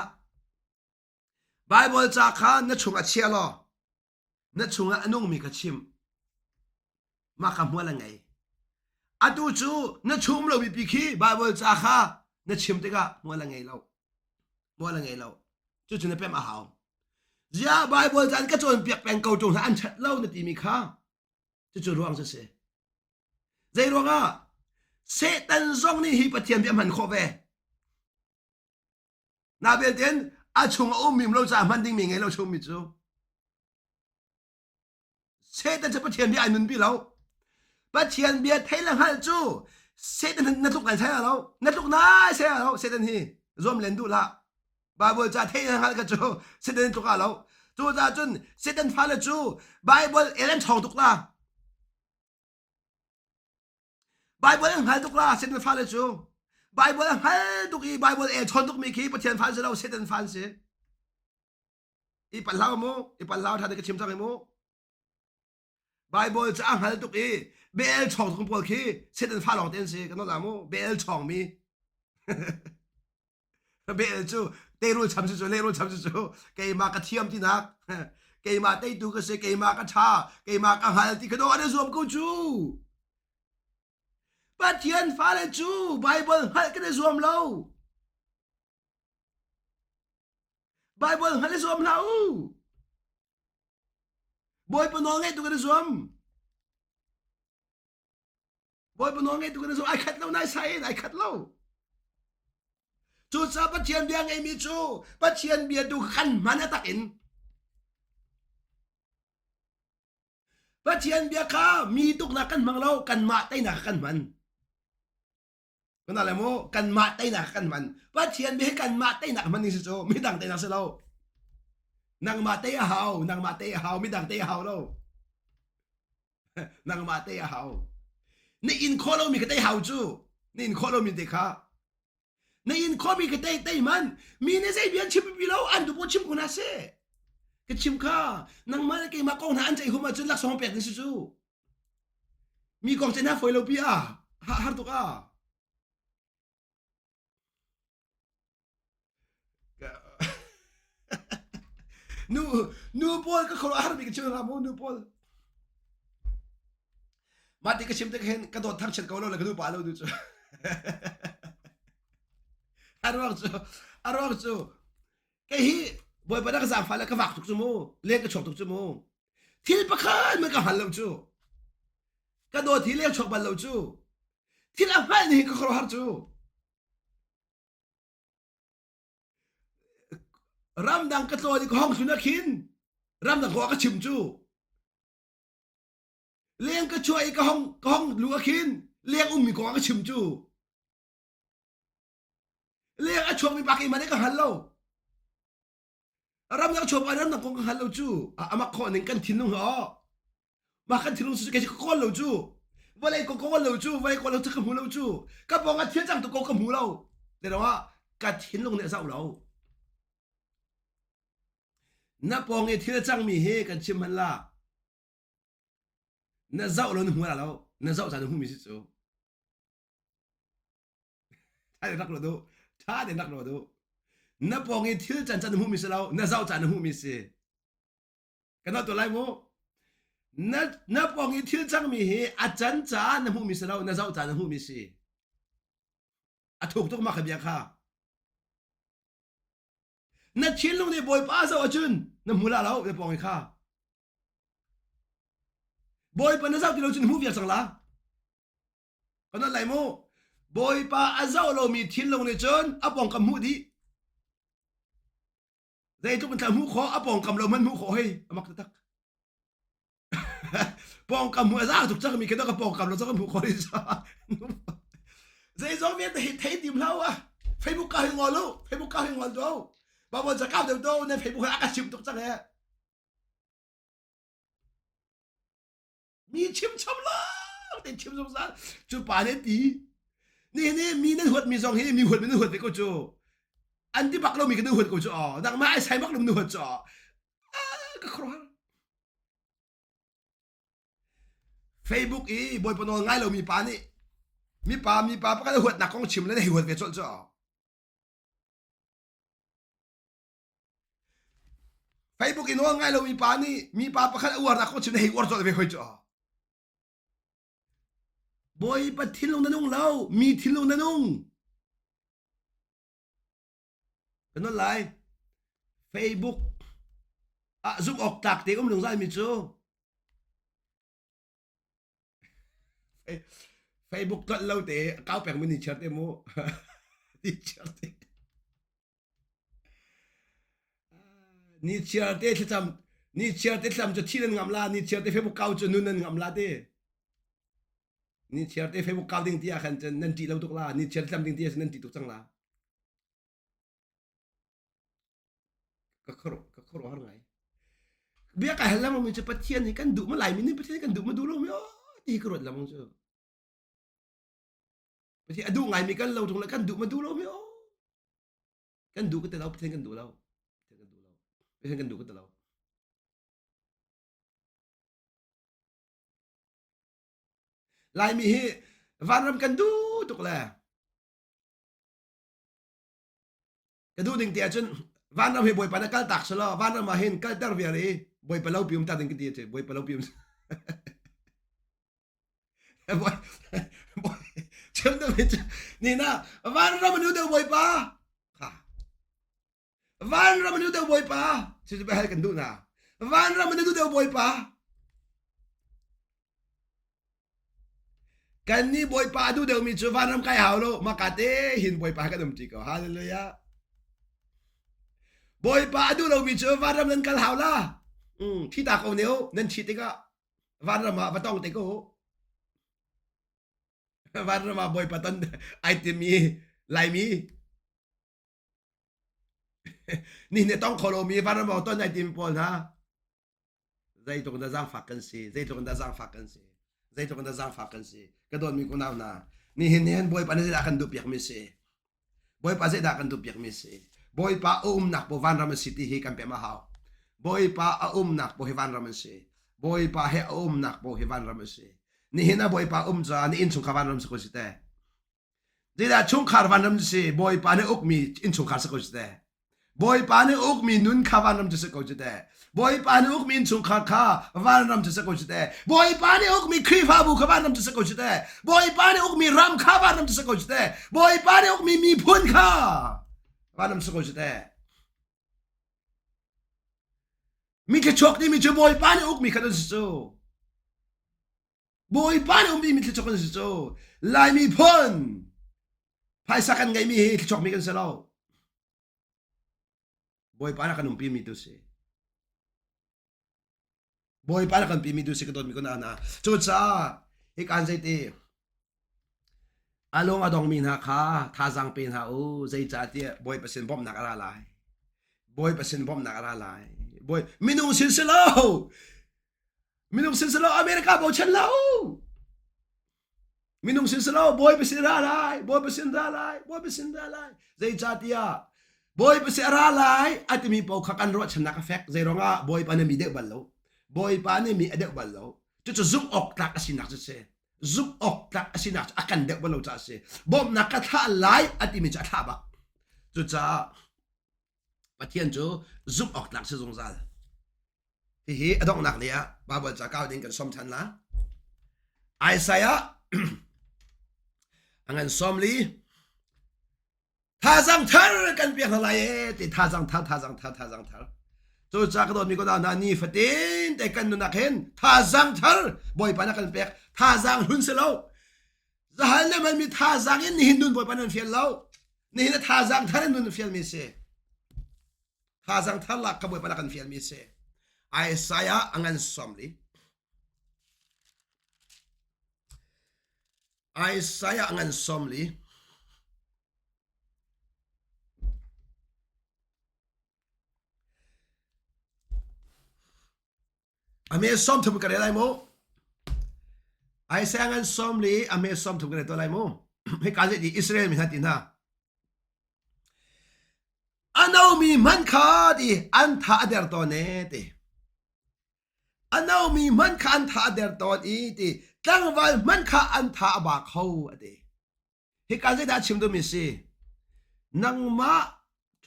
bible cha kha na chung a chia lo na chung a anung mi ka chim ma ka muala ngai atu chu na chum lo bi pi khi bible cha kha na chim tika muala ngai lo chu chu na pem a hao ja bible jan ka chon piak peng ko chung an chat lo na ti mi kha chu ruang se zai ronga Satan zong ni hi pathian bi man kho ve na be ten a chung o mim lo cha man ding mi ngai lo chung mi chu Satan cha pathian bi anun bi lo pathian bi thai lang hal chu Satan na tuk lai sai lo na tuk na sai lo Satan hi zom len du la Bible cha thai lang hal ka chu Satan tuk a lo chu cha chun Satan fa la chu Bible elam chong tuk la Bible ang hal tuk la Satan fa la chu Bible ang hal tuk i Bible e chon tuk mi ki pathian fa se lo Satan fa se i pa lao mo i pa lao tha de ka chim sang mo Bible cha ang hal tuk i bel chong tuk pol ki Satan fa long ten se ka no la mo bel chong mi bel chu te ru cham chu le ru cham chu ke ma ka thiam ti nak ke ma te tu ka se ke ma ka tha ke ma ka hal ti ka do ane zom ko chu pathian fa le chu Bible hal ka de zom lo Bible hal le zom lo boy pa no ngai tu ka de zom boy pa no ngai tu ka de zom ai khat lo nai sai ai khat lo chu sa pathian bia ngai mi chu pathian bia du khan man atak in pathian bia kha mi tuk na kan mang lo kan ma tai na kan man kana le mo kan ma tai na kan man pathian bia kan ma tai na man ni chu mi dang tai na se lo nang ma tai hao mi dang tai hao lo nang ma tai hao ni in kholo mi ka tai hao chu ni in kholo mi de kha na in komi ka tay man mi ne sai bian chim bilaw an du po chim kuna se ka chim kha nang ma ke ma kong na an chai huma chu lak song pek ni su mi kong chen na foi lo pi a har to ka nu nu pol ka khoro har mi ka chuna mo nu pol mati ka chim te hen ka dot thang chet ka lo la ka nu pa lo du chu arwak chu cái hi boy pa da ka zam fa la ka vak tuk chu mo le ka chok tuk chu mo thil pa khan ma ka hal lo chu ka do thi le chok ban lo chu thil a fa ni ka khoro har chu ram dang ka to ni ko hong su na khin ram dang ko ka chim chu leng ka choi ka hong lu ka khin leng mi ko ka chim chu leng a chok mi pa ki ma ne ka hal lo ram dang chok ba ram dang ko ka hal lo chu ama kho ning kan thin nung ho ma kan thin nung su ke ko lo chu va lai ko lo chu va lai ko lo ka mu lo chu ka bong a thiên chang to ko ka mu lo de wa ka thin nung ne sa lo na pong e thiên chang mi he kan chim han la na zau lo nu la lo na zau sa nu mi si chu ta de nak lo do ta de nak lo do na pong e thiên chan chan nu mi si lo na zau chan nu mi si kan na to lai mo na pong e thiên chang mi he a chan cha na mu mi si lo na zau chan nu mi si a thuk tok ma kha bia kha na chin long ne boy pa zau a chun na mu la lo de pong e kha boy pa na zau ti lo chun hu việc sang la kan na lai mo boy pa a zau lo mi thin long ne chun a pong kam hu di dei tu kan tham hu kho a pong kam lo man hu kho hei amak tak pong kam hu za tuk chak mi ke da ka pong kam lo chak hu kho ri sa dei zo viet hei thei tim lau a facebook ka hingol lo facebook ka hingol do ba bo za ka de do ne facebook a ka chim tuk chak he mi chim cham la te chim song sa chu pa ne ti ni mi na huat mi song he mi huat mi na huat pe ko chu an ti bak lo mi ka na huat ko chu dang ma ai sai bak lo mi na huat chu ka khro Facebook i boy pa no ngai lo mi pa ni mi pa pa ka huat na kong chim le nei huat ve chol chu Facebook i no ngai lo mi pa pa ka uar na kong chim nei uar chol ve khoi chu boy pa thin long na nung lao mi thin long na nung kan no lai Facebook zoom ok tak te lung zai mi chu Facebook tot lâu te cao pek mi ni chat te mo ni chat te ni chat te cham cho thi ngam la ni chat te Facebook cao cho nun ngam la te ni chat te Facebook cao ding tia khan chen nan ti lo tuk la ni chat cham ding tia nan ti tuk chang la ka khoro har ngai bia ka hal ma mi che pathian ni kan du ma lai mi ni pathian kan du ma du lo mi ti ka rot la mong chu pathian adu ngai mi kan lo thung la kan du ma du lo mi kan du ka te lo pathian kan du lo pathian kan du ka te lo lai mi hi van ram kan du tuk la ka du ding tia chun van ram he boy pa na kal tak solo van ram ma hen kal tar vi ri boy pa lo pium ta ding ki ti che boy pa lo pium boy chum da ni na van ram nu de boy pa ha van ram nu de boy pa chi ba hai kan du na van ram nu de boy pa kan ni boy pa du de mi chu van ram kai hao lo makate hin boy pa ka dum ti ko hallelujah boy pa du lo mi chu van ram nan kal hao la thi ta ko neu nan chi te ka van ram ma ba tong te ko van ram ma boy pa ton item mi lai mi ni ne tong kholo mi van ram ma ton item pol ha dai to da zang fa kan si dai to da zang fa kan si dai to da zang fa kan si ka don mi ko naw na ni hin boy pa ne da kan du piak mi si boy pa se da kan du piak mi si boy pa nak po van ram city hi kan pe ma hao boy pa nak po hi van ram si boy pa he nak po hi van ram si ni hina boy pa cha ni in chung ka van ram si ko si te di da chung khar van ram si boy pa ne uk mi in chung khar sa ko si te บอยปานี่อุกมีนุนข้าวันรำจะสกุลจุดแต่บอยปานี่อุกมีสุขข้าวันรำจะสกุลจุดแต่บอยปานี่อุกมีครีฟาบุข้าวันรำจะสกุลจุดแต่บอยปานี่อุกมีรำข้าวันรำจะสกุลจุดแต่บอยปานี่อุกมีพุนข้าวันรำสกุลจุดแต่มีแค่ชกนี่มีจะบอยปานี่อุกมีขนาดสุดบอยปานี่อุกมีแค่ชกกันสุดลายมีพุนภายสักกันไงมีชกมีกันเสียแล้วบอยปานะกันนุ่มปีมีตัวเสียบอยปานะกันปีมีตัวเสียก็โดนมีคนนั้นนะจุดซาอีกอันใจตีอารมณ์อดองมีนาคาท่าจังเป็นฮาโอ้ใจจ่าเตี้ยบอยเปอร์เซ็นต์บอมนักอะไรบอยเปอร์เซ็นต์บอมนักอะไรบอยมินุสินสโลมินุสินสโลอเมริกาบอกฉันแล้วมินุสินสโลบอยเปอร์เซ็นต์อะไรบอยเปอร์เซ็นต์อะไรบอยเปอร์เซ็นต์อะไรใจจ่าเตี้ยบอยไปเสียอะไรอาจจะมีเป่าขักันรถชนะกาแฟใจร้องอ่ะบอยปานมีเด็กบัลโลบอยปานมีเด็กบัลโลจะซุ่มออกตักสินักจะเสียซุ่มออกตักสินักอากันเด็กบัลโลจะเสียบอมนักท่าไล่อาจจะมีจะท่าบักจะปะเทียนจูซุ่มออกตักสิสงสารที่อดองนักเนี่ยบาบจะก้าวดิ้งกันสมทันละไอ้สายะอันนั้นสมลีท่าจังทัลกันเปียกอะไรติท่าจังทัลจู่จากกระโดดมีก็ได้นานี่ฟตินแต่กันนักเห็นท่าจังทัลบอยปานักกันเปียกท่าจังหุ่นเสลาจะหันเลยมันมีท่าจังนี่หินดุนบอยปานันเฟียลแล้วนี่นะท่าจังทัลดุนเฟียลมีเสท่าจังทัลลักกับบอยปานักกันเฟียลมีเสไอ้สายะอันนั้นสมลีไอ้สายะอันนั้นสมลีอเมซอมทุบกันอะไรมั้งไอ้แสงอันซอมลีอเมซอมทุบกันอะไรมั้งให้การที่อิสราเอลมีทันทีนะอันเอามีมันขาดีอันท่าเดอร์ตอนเนติอันเอามีมันขาอันท่าเดอร์ตอนอีติตั้งวันมันขาอันท่าบากเขาติให้การที่ได้ชิมดูมิสินังมา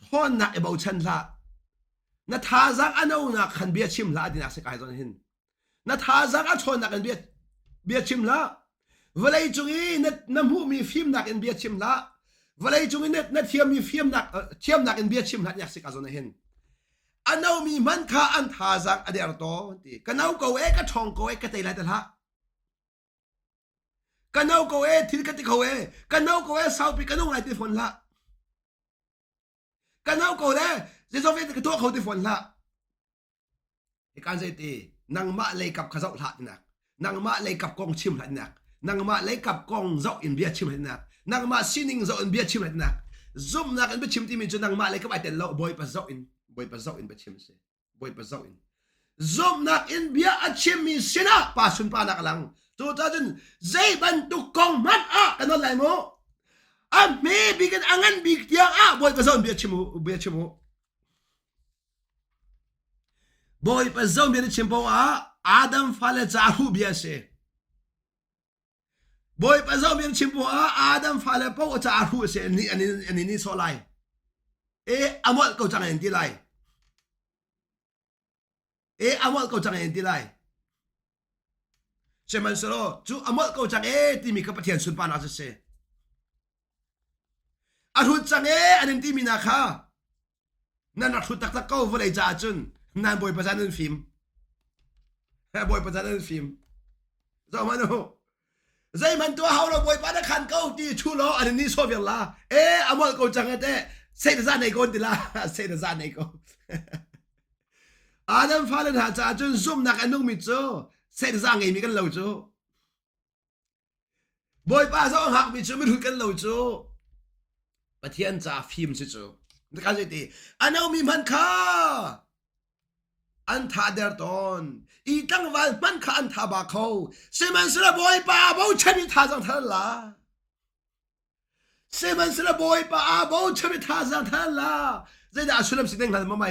ทอนนักเบาชันละนัทาจักอันเอานักขันเบียชิมละดินักสกายตอนหินนัทาจักอันชนนักขันเบียชิมละเวลาจุงี้นัดน้ำหูมีฟิล์มนักขันเบียชิมละเวลาจุงี้นัดเทียมมีฟิล์มนักเทียมนักขันเบียชิมละดินักสกายตอนหินอันเอามีมันข้าอันทาจักอันเดียร์โตตีกันเอาโกเอก็ชงโกเอก็เตยไรแต่ละกันเอาโกเอที่กันติโกเอกันเอาโกเอสาวปีกันเอาไรที่ฝนละกันเอาโกเอจะต้องเป็นตัวเขาที่ฝนละในการเสตีนางมาเลยกับข้าเจ้าหลักนักนางมาเลยกับกองชิมหลักนักนางมาเลยกับกองเจ้าอินเบียชิมหลักนักนางมาซินิงเจ้าอินเบียชิมหลักนักซุ่มนักอินเบียชิมที่มีจนนางมาเลยกับไอเดลโลบอยปัสเจ้าอินบอยปัสเจ้าอินเบียชิมเสบอยปัสเจ้าอินซุ่มนักอินเบียอัดชิมมีสินะป้าสุนป้านักลังตัวท่านใจบันตุกองมันกันนั่นแหละโมเมบิกันอังันบิกเดียบอยปัสเจ้าอินเบียชิมเบียชิมบอยปัสเจ้าเบียชิมพออาดัมฟาเลจารูเบียเสบอยปัสเจ้าเบียชิมพออาดัมฟาเลพอจารูเสนี่โซไลอามอลก็จังเอ็นที่ไลอามอลก็จังเอ็นที่ไลเซมันสโลจูอามอลก็จังที่มีกับเทียนสุนปานาเสอารุจังอันนี้ที่มีนาคานั่นนักทุตักตะเก้าวันไอจ่าจุนนั่นบอยประจานันฟิล์มบอยประจานันฟิล์มจอมันโอ้ใจมันตัวเขาเราบอยปานักขันเก้าที่ชูโลอันนี้โซเวียตละอามอลก็จังเเซตซาในคนดีละเซตซาในคนอาดัมฟาเลนหาจ่าจุนซุ่มนักอันนุ่งมิโซเซตซาไงมีกันเหล่าโจบอยป้าสองหักมิโซไม่รู้กันเหล่าโจปะเทียนจ่าฟิล์มสิโจนักการสิตีอันเอามีมันค่าอันท่าเดอร์ตอนอีตั้งวันมันข้าอันท่าบาเขาเซมันสระบอยป้าบ่ใช่มีท่าจังทันละเซมันสระบอยป้าบ่ใช่มีท่าจังทันละใจด่าชุลมสิเด้งทันมาไหม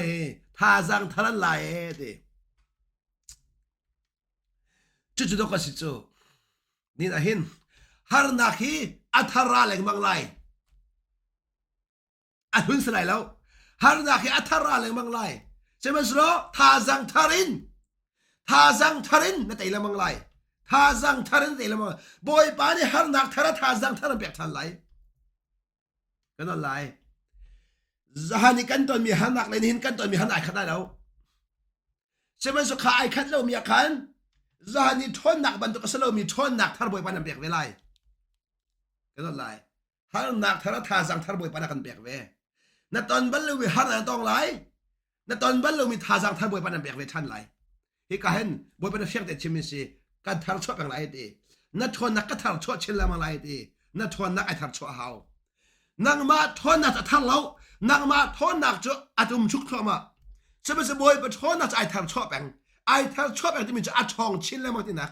ท่าจังทันละดิจุดๆก็สิโจนี่นะหินฮาร์นักฮีอัทาราเล็กมังไลอันหุ่นสลายแล้ว har na khi athara le manglai semasro thazang tharin na teila manglai thazang tharin teila mang boy pani har nak thara thazang tharan pek than lai kan lai zahani kan ton mi hanak le hin kan ton mi hanai khana lo semasro kha ai khat lo mi khan zahani thon nak ban to kasalo mi thon nak thar boy pan pek ve lai kan lai har nak thara thazang thar boy pan kan pek ve na ton ban lu mi har na tong lai na ton ban lu mi thazang thar boy pan pek ve than lai hi ka hen boy pan fiang te chimi si kan thar chho pang lai ti na thon nak ka thar chho chin la ma lai ti na thon nak ai thar chho hao nang ma thon nak thar lo nang ma thon nak chu atum chuk tho ma sebe se boy pa thon nak ai thar chho pang ai thar chho pang ti mi chu a chong chin la ma ti na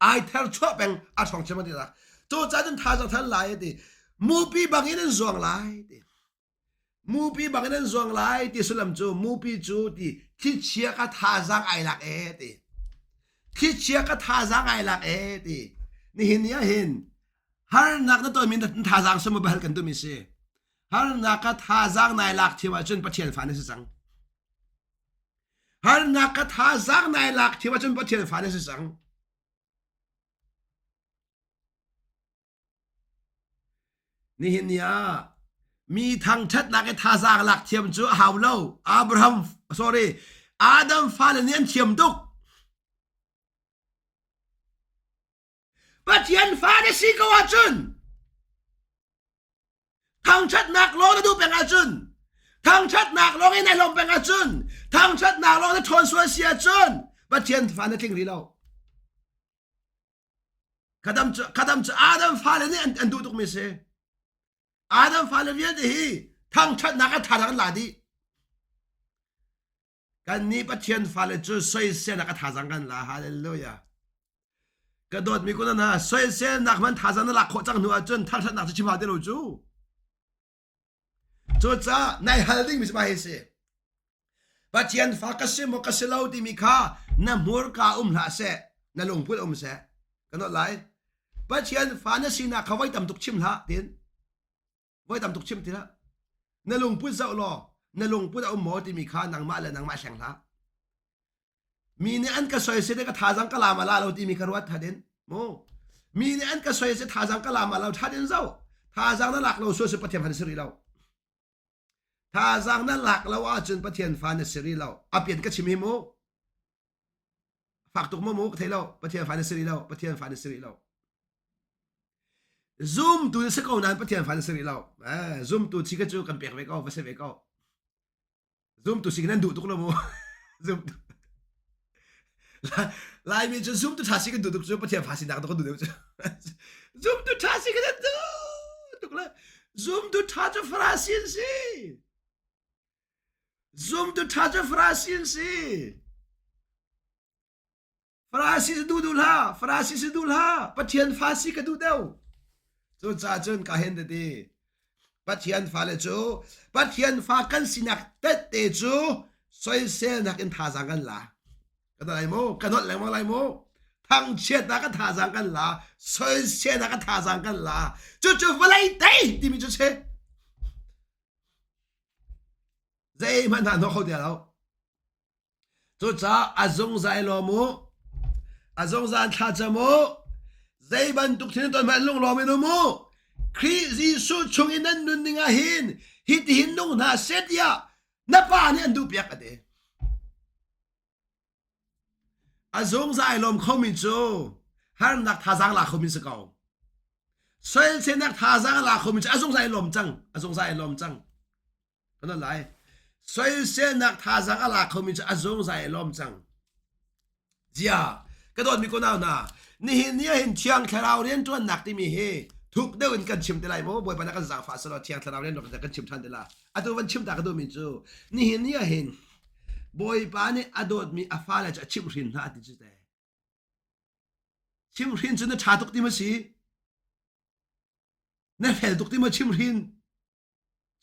ai thar chho pang a chong chin ma ti na to cha jun thazang thar lai ti mu pi bang in zong lai ti mu pi bang in zong lai ti sulam chu mu pi chu ti thi chia ka thazang ai lak e ti thi chia ka thazang ai lak e ti ni hin ya hin har nak na to min thazang sum ba hal kan tu mi se har nak ka thazang nai lak thiwa chun pathian fa ne sang har nak ka thazang nai lak thiwa chun pathian fa ne sang ni hin yaมีทางชัดนักท่าซากหลักเทียมจูฮาวโลอับราฮัมอาดัมฟาเลเนียนเทียมตุกปัจจัยฟ้าได้สิกว่าจุนทางชัดนักโลกดูเป็นอาจุนทางชัดนักโลกในลมเป็นอาจุนทางชัดนักโลกในทนสวยเสียจุนปัจจัยฟ้าได้ทิ้งรีเราขดมจะอาดัมฟาเลเนียนอันดูตุกมิเซอาดัมฟาเลเวียนที่ทั้งชัดนักทารังลาดีกันนี้ปัจจัยฟาเลจูสวยเสียนักทารังกันละฮาเลลูยากระโดดมีคนนะสวยเสียนักมันทารังนั่นหลักโคจังหัวจนทั้งชัดนักจะชิมหาเดลูจูจูจ้าในฮาเลดิ้งมิสมาเฮเซปัจจัยฟ้ากัสซิโมกัสซิลาวที่มีค่าน้ำหัวกาลาเซน้ำลงพูดเซกันนั่นไรปัจจัยฟ้าเนี่ยสินะเขาไว้ตำตุกชิมละเด่นไว้ตำตุกชิมทีละนลงพูดเจ้าล้อนลงพูดเอาหมอที่มีค่านางมาและนางมาแข่งละมีเนี่ยอันก็สวยเสียก็ทาจังกะลามาลาเราที่มีคารวัตทัดเด่นโมมีเนี่ยอันก็สวยเสียทาจังกะลามาเราทัดเด่นเจ้าทาจังนั่นหลักเราสวยสุดประเทศฟันสิริเราทาจังนั่นหลักเราว่าจนประเทศฟันสิริเราอาเปลี่ยนก็ชิมให้โมฝากตุกโมเทเราประเทศฟันสิริเราประเทศฟันสิริเราzoom ตัวนี้สักเอานั้นประเทศฟันสิริเราzoom ตัวที่ก็จูกันเปียกไว้ก็ไม่ใช่ไว้ก็ zoom ตัวสิ่งนั้นดูตุกเราโม zoom ลายมีจะ zoom ตัวท่าสิ่งกันดูตุกจูประเทศฟันสินักตัวก็ดูเดี๋ยว zoom ตัวท่าสิ่งกันดูตุกละ zoom ตัวท่าจะฟราซินสิ zoom ตัวท่าจะฟราซินสิฟราซิสดูล่ะฟราซิสดูล่ะประเทศฟาซิก็ดูเดียวจูจ้าจนก็เห็นดีปัจจัยฟ้าเลยจูปัจจัยฟ้ากันสินักเตะเตจูสวยเสียนักอินท่าสังกันละกันอะไรโมกันนดแรงมาอะไรโมทั้งเชียนักก็ท่าสังกันละสวยเสียนักก็ท่าสังกันละจู่ๆอะไรเตะที่มีจู่เชใจมันหนอกเขาเดียวแล้วจู่จ้าอาจงใจลมอาจงใจท่าจมูกใจบันทุกทีตอนมันลงรอไม่รู้มูคริสต์สุชงอินันนุนนิงาหินฮิตหินนุ่งนาเสียนับป่านี่อันดูเปียกกันเดอาจงใจลมเขามีจูฮันนักท่าสังหลักเขามีสกาวสวยเสียนักท่าสังหลักเขามีจูอาจงใจลมจังอาจงใจลมจังก็นั่นแหละสวยเสียนักท่าสังหลักเขามีจูอาจงใจลมจังเจ้ากระโดดมีคนเอาหน้านี่เห็นเชียงแค่เราเรียนจนหนักที่มีเฮทุกเดินกันชิมแต่ไรโมบ่อยปนักกันสั่งฟ้าสลอเชียงแค่เราเรียนกันชิมทันเดล่าอะตัววันชิมตากระโดดมีจูนี่เห็นบ่อยปานี่อะโดดมีอาฟ้าเลยจะชิมรินนะติจิเตชิมรินจนชาตุกที่มาสินั่นแผลตุกที่มาชิมริน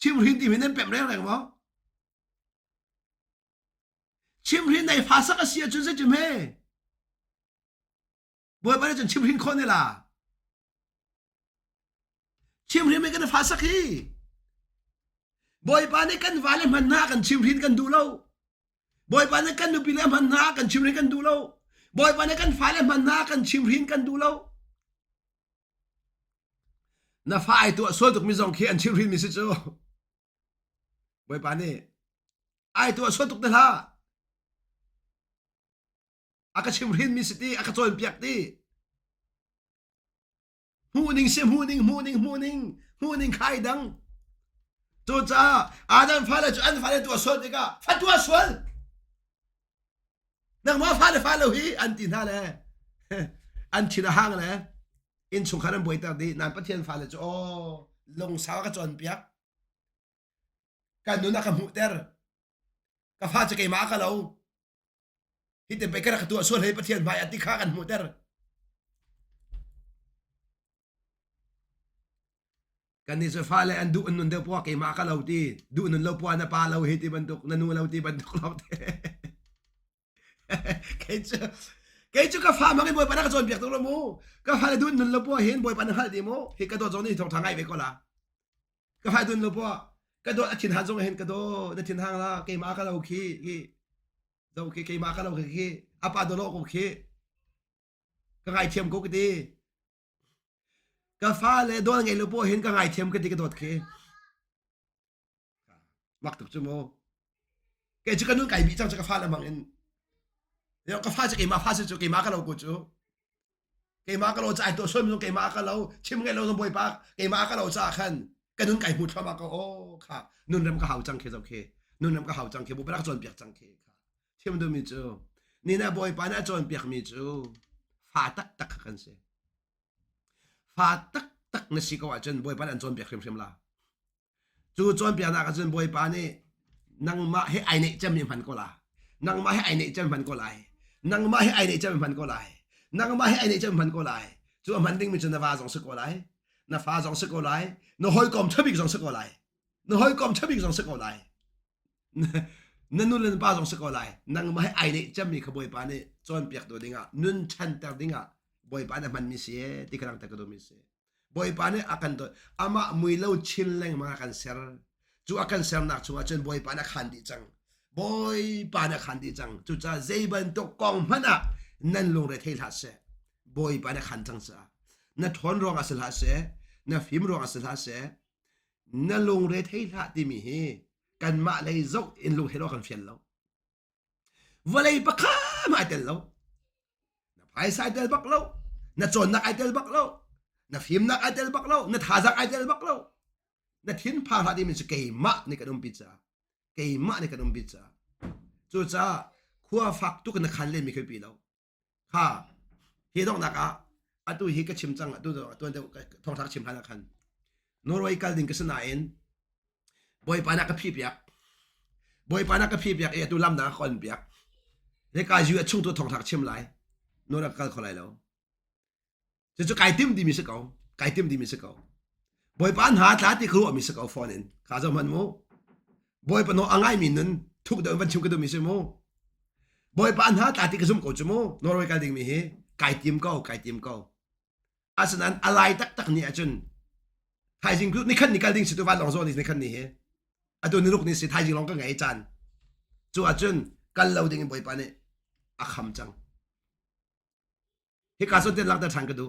ที่มีนั่นแปมแรงแรงมั้งชิมรินในฟ้าสักเสียจนจะจิมเฮบ่อยปานจนชิมรินคนนี่ล่ะชิมรินไม่กันฟ้าสักที boy pa ne kan vale man na kan chimrin kan dulo boy pa ne kan nu pila man na kan chimrin kan dulo boy pa ne kan fale man na kan chimrin kan dulo na fa ai tu so tuk mi zong khi an chimrin mi si chu boy pa ne ai tu so tuk na la aka chimrin mi si ti aka chon piak ti huning sem huning khai dang tu cha adam fale chu an fale tu so ti ka fa tu so nang ma fale hi an tin ha le an china hang le in chung kharan boi ta di nan pathian fale chu o long sa ka chon piak ka nu na ka mu ter ka fa che ke ma ka lo hi te pe ka ka tu so le pathian bai ati kha kan mu ter kan ni se fale an du nun de po ke ma ka lo ti du nun lo po na pa lo hi ti banduk na nu lo ti banduk lo te cái chú cái pha mà cái bồi bán cái tròn việc tôi là mô cái pha là đun nôn lốp hiến bồi bán cái gì mô thì cái đồ giống như thằng thằng ai vậy coi là cái pha đun lốp cái đồ thiên hàng giống hiến cái đồ để thiên hàng là cái má cái đầu khí đầu khí cái má cái đầu khí áp đồ lỗ cũng khí cái ngày thiêm cố cái đi cái pha là đồ ngày lốp hiến cái ngày thiêm cái đi cái đồ khí mặc tục chú mô cái chú cái nút cái bị trong cái pha là bằng inเดี๋ยวก็ฟาจะกี่มาฟาจะกี่มาก็เรากูจูกี่มาก็เราจะไอตัวช่วยมันกี่มาก็เราชิมไงเราต้องบอยปากกี่มาก็เราจะขันกันนุ่นไก่หมุดเข้ามาก็โอ้ค่ะนุ่นรำก็เห่าจังเคโอเคนุ่นรำก็เห่าจังเคบุปผาจนเปียกจังเคค่ะชิมดูมีจูนี่นะบอยปานะจนเปียกมีจูฟาตักกันเสียฟาตักนะสิก็ว่าจนบอยปานะจนเปียกเข้มๆละจูจนเปียกนะก็จนบอยปานี่นั่งมาให้ไอเนี่ยจะมีพันก็ละนั่งมาให้ไอเนี่ยจะมีพันก็ไรนังมาให้ไอเนี่ยจะมันก็ไล่นังมาให้ไอเนี่ยจะมันก็ไล่จู่มันดิ้งมันจะน่าฟ้าส่งสกอไล่น่าฟ้าส่งสกอไล่น่าหอยกอมชบิกส่งสกอไล่น่าหอยกอมชบิกส่งสกอไล่นั่นนู่นเล่นป้าส่งสกอไล่นังมาให้ไอเนี่ยจะมีขบวยปานี่จนเปียกตัวดิ้งอ่ะนุ่นชันแต่ดิ้งอ่ะบวยปานี่มันมีเสียที่กำลังตะกระโดดมีเสียบวยปานี่อากันตัวอามามุยเล่าชินแรงมาอากันเซอร์จู่อากันเซอร์นักจู่อาจนบวยปานี่ขันดีจังบอยปานะขันดีจังจุจ้าเจบันตกกองมันอ่ะนั่นลงเรทให้ทัดเสบอยปานะขันจังซะนั่นทอนรองอาศัยทัดเสนั่นฟิมรองอาศัยทัดเสนั่นลงเรทให้ทัดที่มีเฮกันมาเลยจกอินลงเฮโร่กันเฟียนแล้ววันเลยปะข้ามาเตลแล้วนั่นไพ่สายเตลบักแล้วนั่นโจนนักไอเตลบักแล้วนั่นฟิมนักไอเตลบักแล้วนั่นทาจักไอเตลบักแล้วนั่นทิ้งพาทัดที่มันจะเกยมะในกระดุมปิซ่าเกยมาในขนมบิจ้าจูจ้าขัวฟักตุกนักขันเล่นมีเคยปีแล้วค่ะเฮดองนักอ่ะอันตัวเฮก็ชิมจังอ่ะตัวเดียวทองทักชิมพันนักขันนอร์เวย์กันดิ่งก็สนายน์บอยปานักกับพี่เปียกบอยปานักกับพี่เปียกตัวลำนักคนเปียกเรื่องการอยู่ช่วงตัวทองทักชิมไหลนอร์กันคนไรแล้วจะไก่ติ้มดีมีสักเอาไก่ติ้มดีมีสักเอาบอยปานหาตาที่ครัวมีสักเอาฟอนินข้าจะมันโมบอยปนอง่ายมีนั้นทุกเดือนวันชิมก็ต้องมีเสมอบอยปานหาตาที่กระซุ่มกูจมูกนอร์เวย์กันดิ่งมีเฮไก่เตรียมเก้าอาฉะนั้นอะไรตักนี่อาจนไทยจริงคือนี่ขั้นนี่กันดิ่งสิตัววันลองโซนี่ขั้นนี่เฮอาตัวนี้ลูกนี่สิไทยจริงลองก็ไงจันจู่อาจนกันเราดิ่งบอยปานนี่อาคำจังเฮการสนเต้นลักแต่ทางก็ดู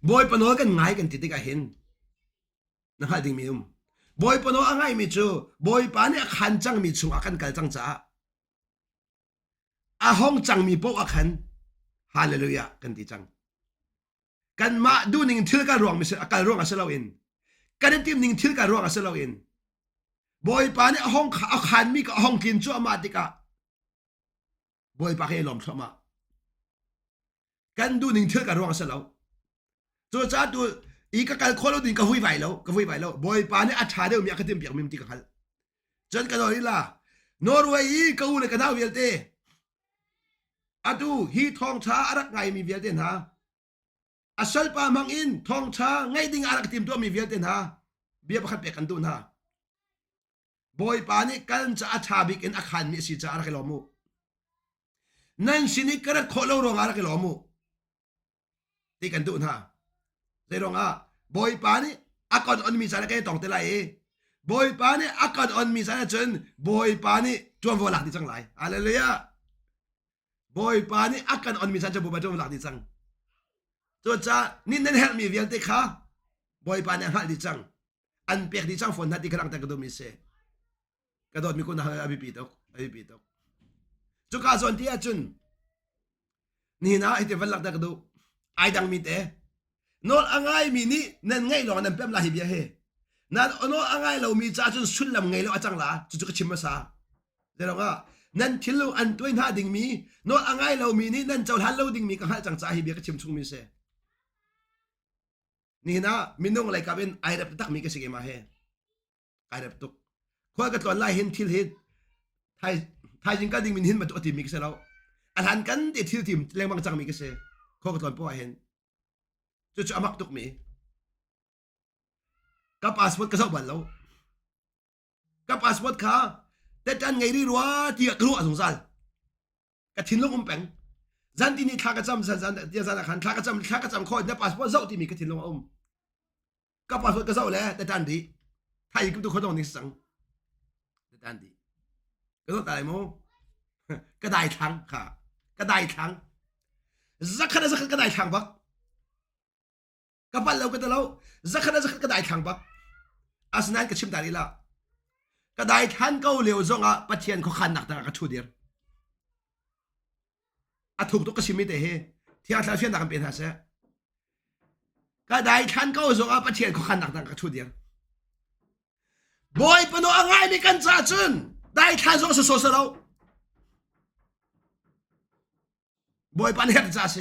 บอยปนอกันง่ายกันติดกันเห็นนั่นขั้นดิ่งมีบอยปนอง่ายมีจูบอยปานี่ขันจังมีชุงอากันกันจังจ้าอาห้องจังมีโป๊ะอาคันฮาเลลูยากันที่จังกันมาดูนิ่งทิลกันรวงมิสกันรวงอาเซลาอินกันทีมนิ่งทิลกันรวงอาเซลาอินบอยปานี่ห้องอาคันมีกับห้องกินจูอามาติกาบอยปาเฮลอมชมากันดูนิ่งทิลกันรวงอาเซลาจูจ้าดูอีกการคนเราดิ่งกับหุยไหวแล้วบอยปานี่อัฐาเดียวมีอาคติมเปียกมีมติกันจนกันเลยล่ะนอร์เวย์ก็อุลกันเอาเวลเตอะดูฮีทองช้าอารักไงมีเวลเตนฮะอาศัยปามังอินทองช้าไงดิ่งอารักติมตัวมีเวลเตนฮะเบียบขัดเปียกันดูนะบอยปานี่กันจะอัฐาบิกอินอาคารมีสิจ้าอารักลอมูนั่นสินิกระโคโลรองอารักลอมูที่กันดูนะเรื่องอ่ะบอยปานี่อากอนอันมีสารแก่ตองเตลัย บอยปานี่อาการอ่อนมีสารจนบอยปานี่จวมวัวหลักดีจังไรอะไรเลยอะบอยปานี่อาการอ่อนมีสารจนบอยจวมหลักดีจังตัวจ้านี่นั่นเห็นมีเวียนเตะขาบอยปานี่หักดีจังอันเปียกดีจังฝนหัดดีกระดังแต่กระโดดมีเสกระโดดมีคนหาอภิปีตกจุกาส่วนที่อาจุนนี่นะไอเทวันหลักแต่กระโดดไอดังมีเตะโน้ตอ่างไงมีนี่นั่นไงหรอนั่นเป็นลาฮิบยาเฮนั่นโน้ตอ่างไงเรามีจ้าจุนสุดลำไงเราอาจังละจุกชิมมาซาเดี๋ยวก็นั่นทิลเราอันตัวหน้าดิ่งมีโน้ตอ่างไงเรามีนี่นั่นเจ้าทันเราดิ่งมีก็ให้จังจ้าฮิบยาก็ชิมชุ่มมีเสนี่นะมินงอะไรกับเป็นไอรับตักมีก็สิ่งมาเฮไอรับตุกข้อก็ตอนไล่เห็นทิลเห็นไทยจริงก็ดิ่งมินเห็นมาตัวทีมีก็เสเราอันหันกันเด็ดทิลทีมเลี้ยงบางจังมีก็เสข้อก็ตอนพ่อเห็นจู่ๆอามักตุกมีกับพาสปอร์ตก็สอบบัลเรากับพาสปอร์ตข้าแต่จันไงรีรัวที่กลัวสงสารกับทิ้งลงอุ้มแปงจันที่นี่ข้าก็จำจันเดียจันขันข้าก็จำข้อเนี่ยพาสปอร์ตเจ้าที่มีก็ทิ้งลงอุ้มกับพาสปอร์ตก็สอบแล้วแต่จันดีไทยก็ตัวคนต้องนิสังแต่จันดีก็ต้องตายมั้งก็ได้ทั้งค่ะก็ได้ทั้งสักขนาดก็ได้ทั้งบักกับบ้านเราก็แต่เราสักขนาดก็ได้ทั้งบักอาสนั้นก็ชิมตาลีละก็ได้ทันก็เลี้ยวจงอ่ะปัจเจียนเขาขันหนักต่างกันชูเดียร์อาถูกตุกก็ชิมไม่ได้เฮที่อาทาเฟียนต่างกันเป็นหาเสก็ได้ทันก็จงอ่ะปัจเจียนเขาขันหนักต่างกันชูเดียร์บอยปนอ่างไงมีกันจ้าจุนได้ทันจงสุดๆเราบอยปันเฮ็ดจ้าเส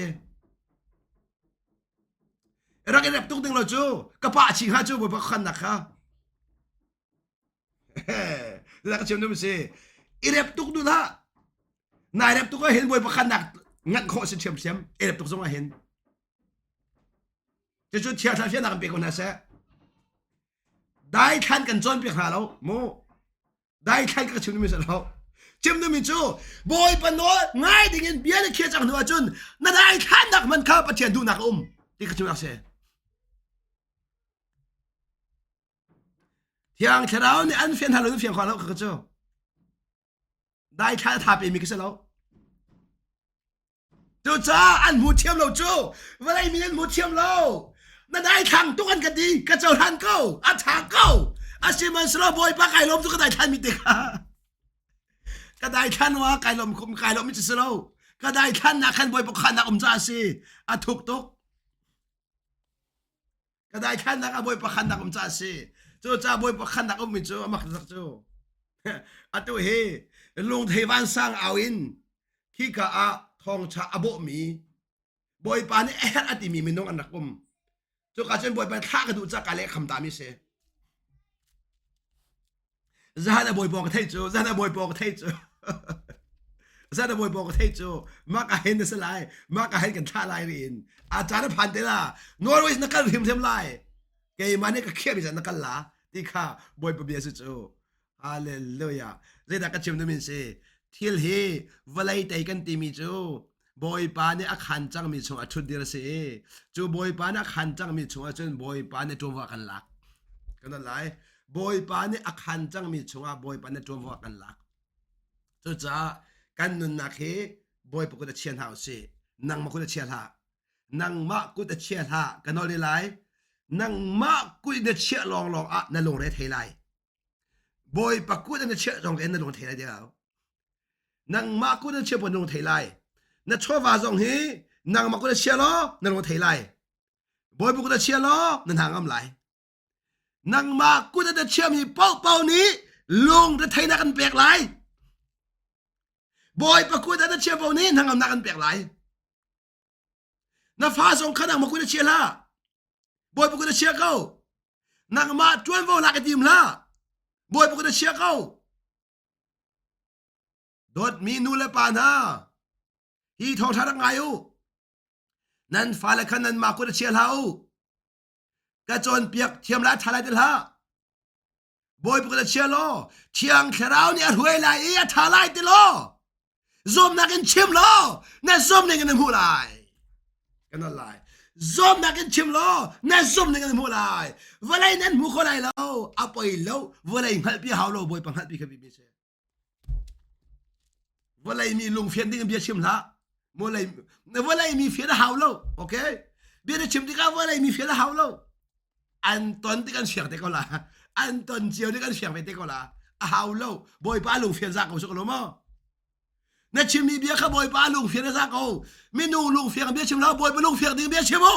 รักเอรับตุกดึงเราจูกระป๋าชิงหาจูบอยปขันหนักค่ะแล้วก็เชื่อมด้วยมั้ยสิอีเร็บตุกดูละนายเร็บตุกก็เห็นบวยประคันหนักงัดคอเสียมอีเร็บตุกส่งมาเห็นจะจุดเชียร์ทางเชียร์หนักเป็นคนน่ะเสียได้ทันกันจนเปียกหาเราโมได้ทันก็เชื่อมด้วยมั้ยเราเชื่อมด้วยมั้ยจูบวยปนน้อยง่ายดิ่งเบียร์เขียจังหัวจุนน่าได้ทันหนักมันเข้าประเทียนดูหนักที่ก็เชื่อมนักเสียที่อังเทเราเนี่ยอันเฟียนทารุณเฟียนความเราคือเจ้าได้แค่ทาเป็นมีก็เสร็จแล้วจู่จ้าอันหมูเทียมเราจู่เวลามีอันหมูเทียมเรานั่นได้ทางตุกันกันดีกระเจ้าทันเก้าอัฐาเก้าอาชิมันสโลบอยปากไก่ลมทุกกระไดทันมีเด็กกระไดทันว่าไก่ลมคุมไก่ลมมิจิสโลกระไดทันนักขันบอยปกขันนักจ้าสิอาถูกตุกกระไดทันนักบอยปกขันนักจ้าสิจู่จ้าบอยประคันนักมิจูมักสักจู่อะตัวเฮลุงเทวันสร้างเอาอินขี้กะอาทองชาอโบมีบอยปานี่อติมีมินงอันนักจู่กะเช่นบอยปานข้ากระดูจากการเล็กคำตามิเสซาดาบอยบอกเทจูซาดาบอยบอกเทจูซาดาบอยบอกเทจูมักเห็นสลายมักเห็นกันท่าลายรินอาจารย์พันเตล่านอร์เวย์นักการพิมพ์เทมไลเกย์มันนี่ก็เขียนไปจากนักการละที่ข้าบอยปะเบียสุดจูฮาเลลูยาเรื่องนักชิมดูมินเซทิลเฮวลัยเตกันตีมีจูบอยปานี่อักขันจังมีชงอัชุดเดียร์เซจูบอยปานี่อักขันจังมีชงอัจนบอยปานี่จวมว่ากันลักกันนั่นไรบอยปานี่อักขันจังมีชงอ่ะบอยปานี่จวมว่ากันลักจูจ้ากันนุนนักเฮบอยปกุฎเชียนหาวเซนังมากุฎเชียนหานังมากุฎเชียนหากันนอลีไลนังมากุยเดเชียลองอ่ะนั่นลงเรทเฮไลบอยปักกุยเดเชียลองเอ็นนั่นลงเทไลเดียวนังมากุยเดเชียบนลงเทไลนั่นชัววาจงเฮนังมากุยเดเชียล้อนั่นลงเทไลบอยปักกุยเดเชียล้อนั่นหางอำไลนังมากุยเดเชียมีเป้านี้ลงเรทไทยนักกันเปียกไหลบอยปักกุยเดเชียเป้านี้นังอำนักกันเปียกไหลนั่นฟ้าทรงขนังมากุยเดเชียละบอยปกุฎเชียเขานักมาจวนวอลักทีมละบอยปกุฎเชียเขาโดดมีนูเลปานาฮีทองทารังไงอูนั่นฟ้าละคันนั้นมากุฎเชียลาอูกระจนเปียกเทียมละทลายเดลฮะบอยปกุฎเชียโลเชียงแคราวเนี่ยรวยละเอียทลายเดลโลซอมนักกินชิมโลนั่นซอมเนี่ยกันหูลายกันอะไร zoom na kin chim lo na zoom na kan mu lai walai nan mu kholai lo apoi lo walai ngal pi haw lo boy pang hal pi ka bi mi se walai mi lung fian ding bia chim la mo lai walai mi fian haw lo okay bia de chim ti ka walai mi fian haw lo an ton ti kan siang te ko la an ton chiu ti kan siang te ko la a haw lo boy pa lung fian za ko so ko lo mo na chim mi bia ka boy pa lung fian za ko mi nu lung fian bia chim la boy pa lung fian ding bia chim mo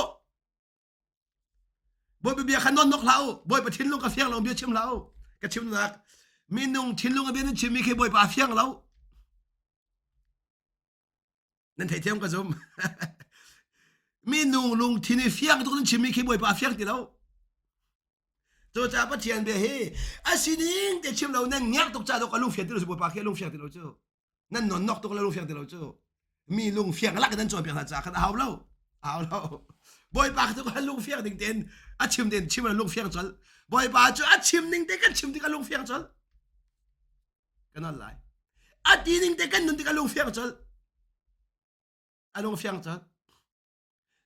boyไปเบียร์ขันนอนนกเหลาบอยไปทิ้งลงกับเฟียงเราเบียร์ชิมเหลากับชิมนักมีนุ่งทิ้งลงกับเบียร์นั่นชิมมีแค่บอยป่าเฟียงเรานั่นไทยเทียมกับซุมมีนุ่งลุงทิ้งในเฟียงทุกคนชิมมีแค่บอยป่าเฟียงติเราตัวจ่าปะเทียนเบียร์เฮอาศินิงแต่ชิมเรานั่นเงียบตกจ่าตกกับลุงเฟียงติเราสิบอยป่าแค่ลุงเฟียงติเราเจ้านั่นนอนนกตกกับลุงเฟียงติเราเจ้ามีลุงเฟียงลักกันนั่นจวนเปียงหาจ่าขันเอาเราบอยป่าทุกคนลุงเฟียงติงเต้นอาชิมเด่นชิมแล้วลุงเฟียงจอลบอยป่าจูอาชิมนิ่งเด็กกันชิมที่กันลุงเฟียงจอลกันนั่นไรอาตีนิ่งเด็กกันนุ่นที่กันลุงเฟียงจอลอาลุงเฟียงจอล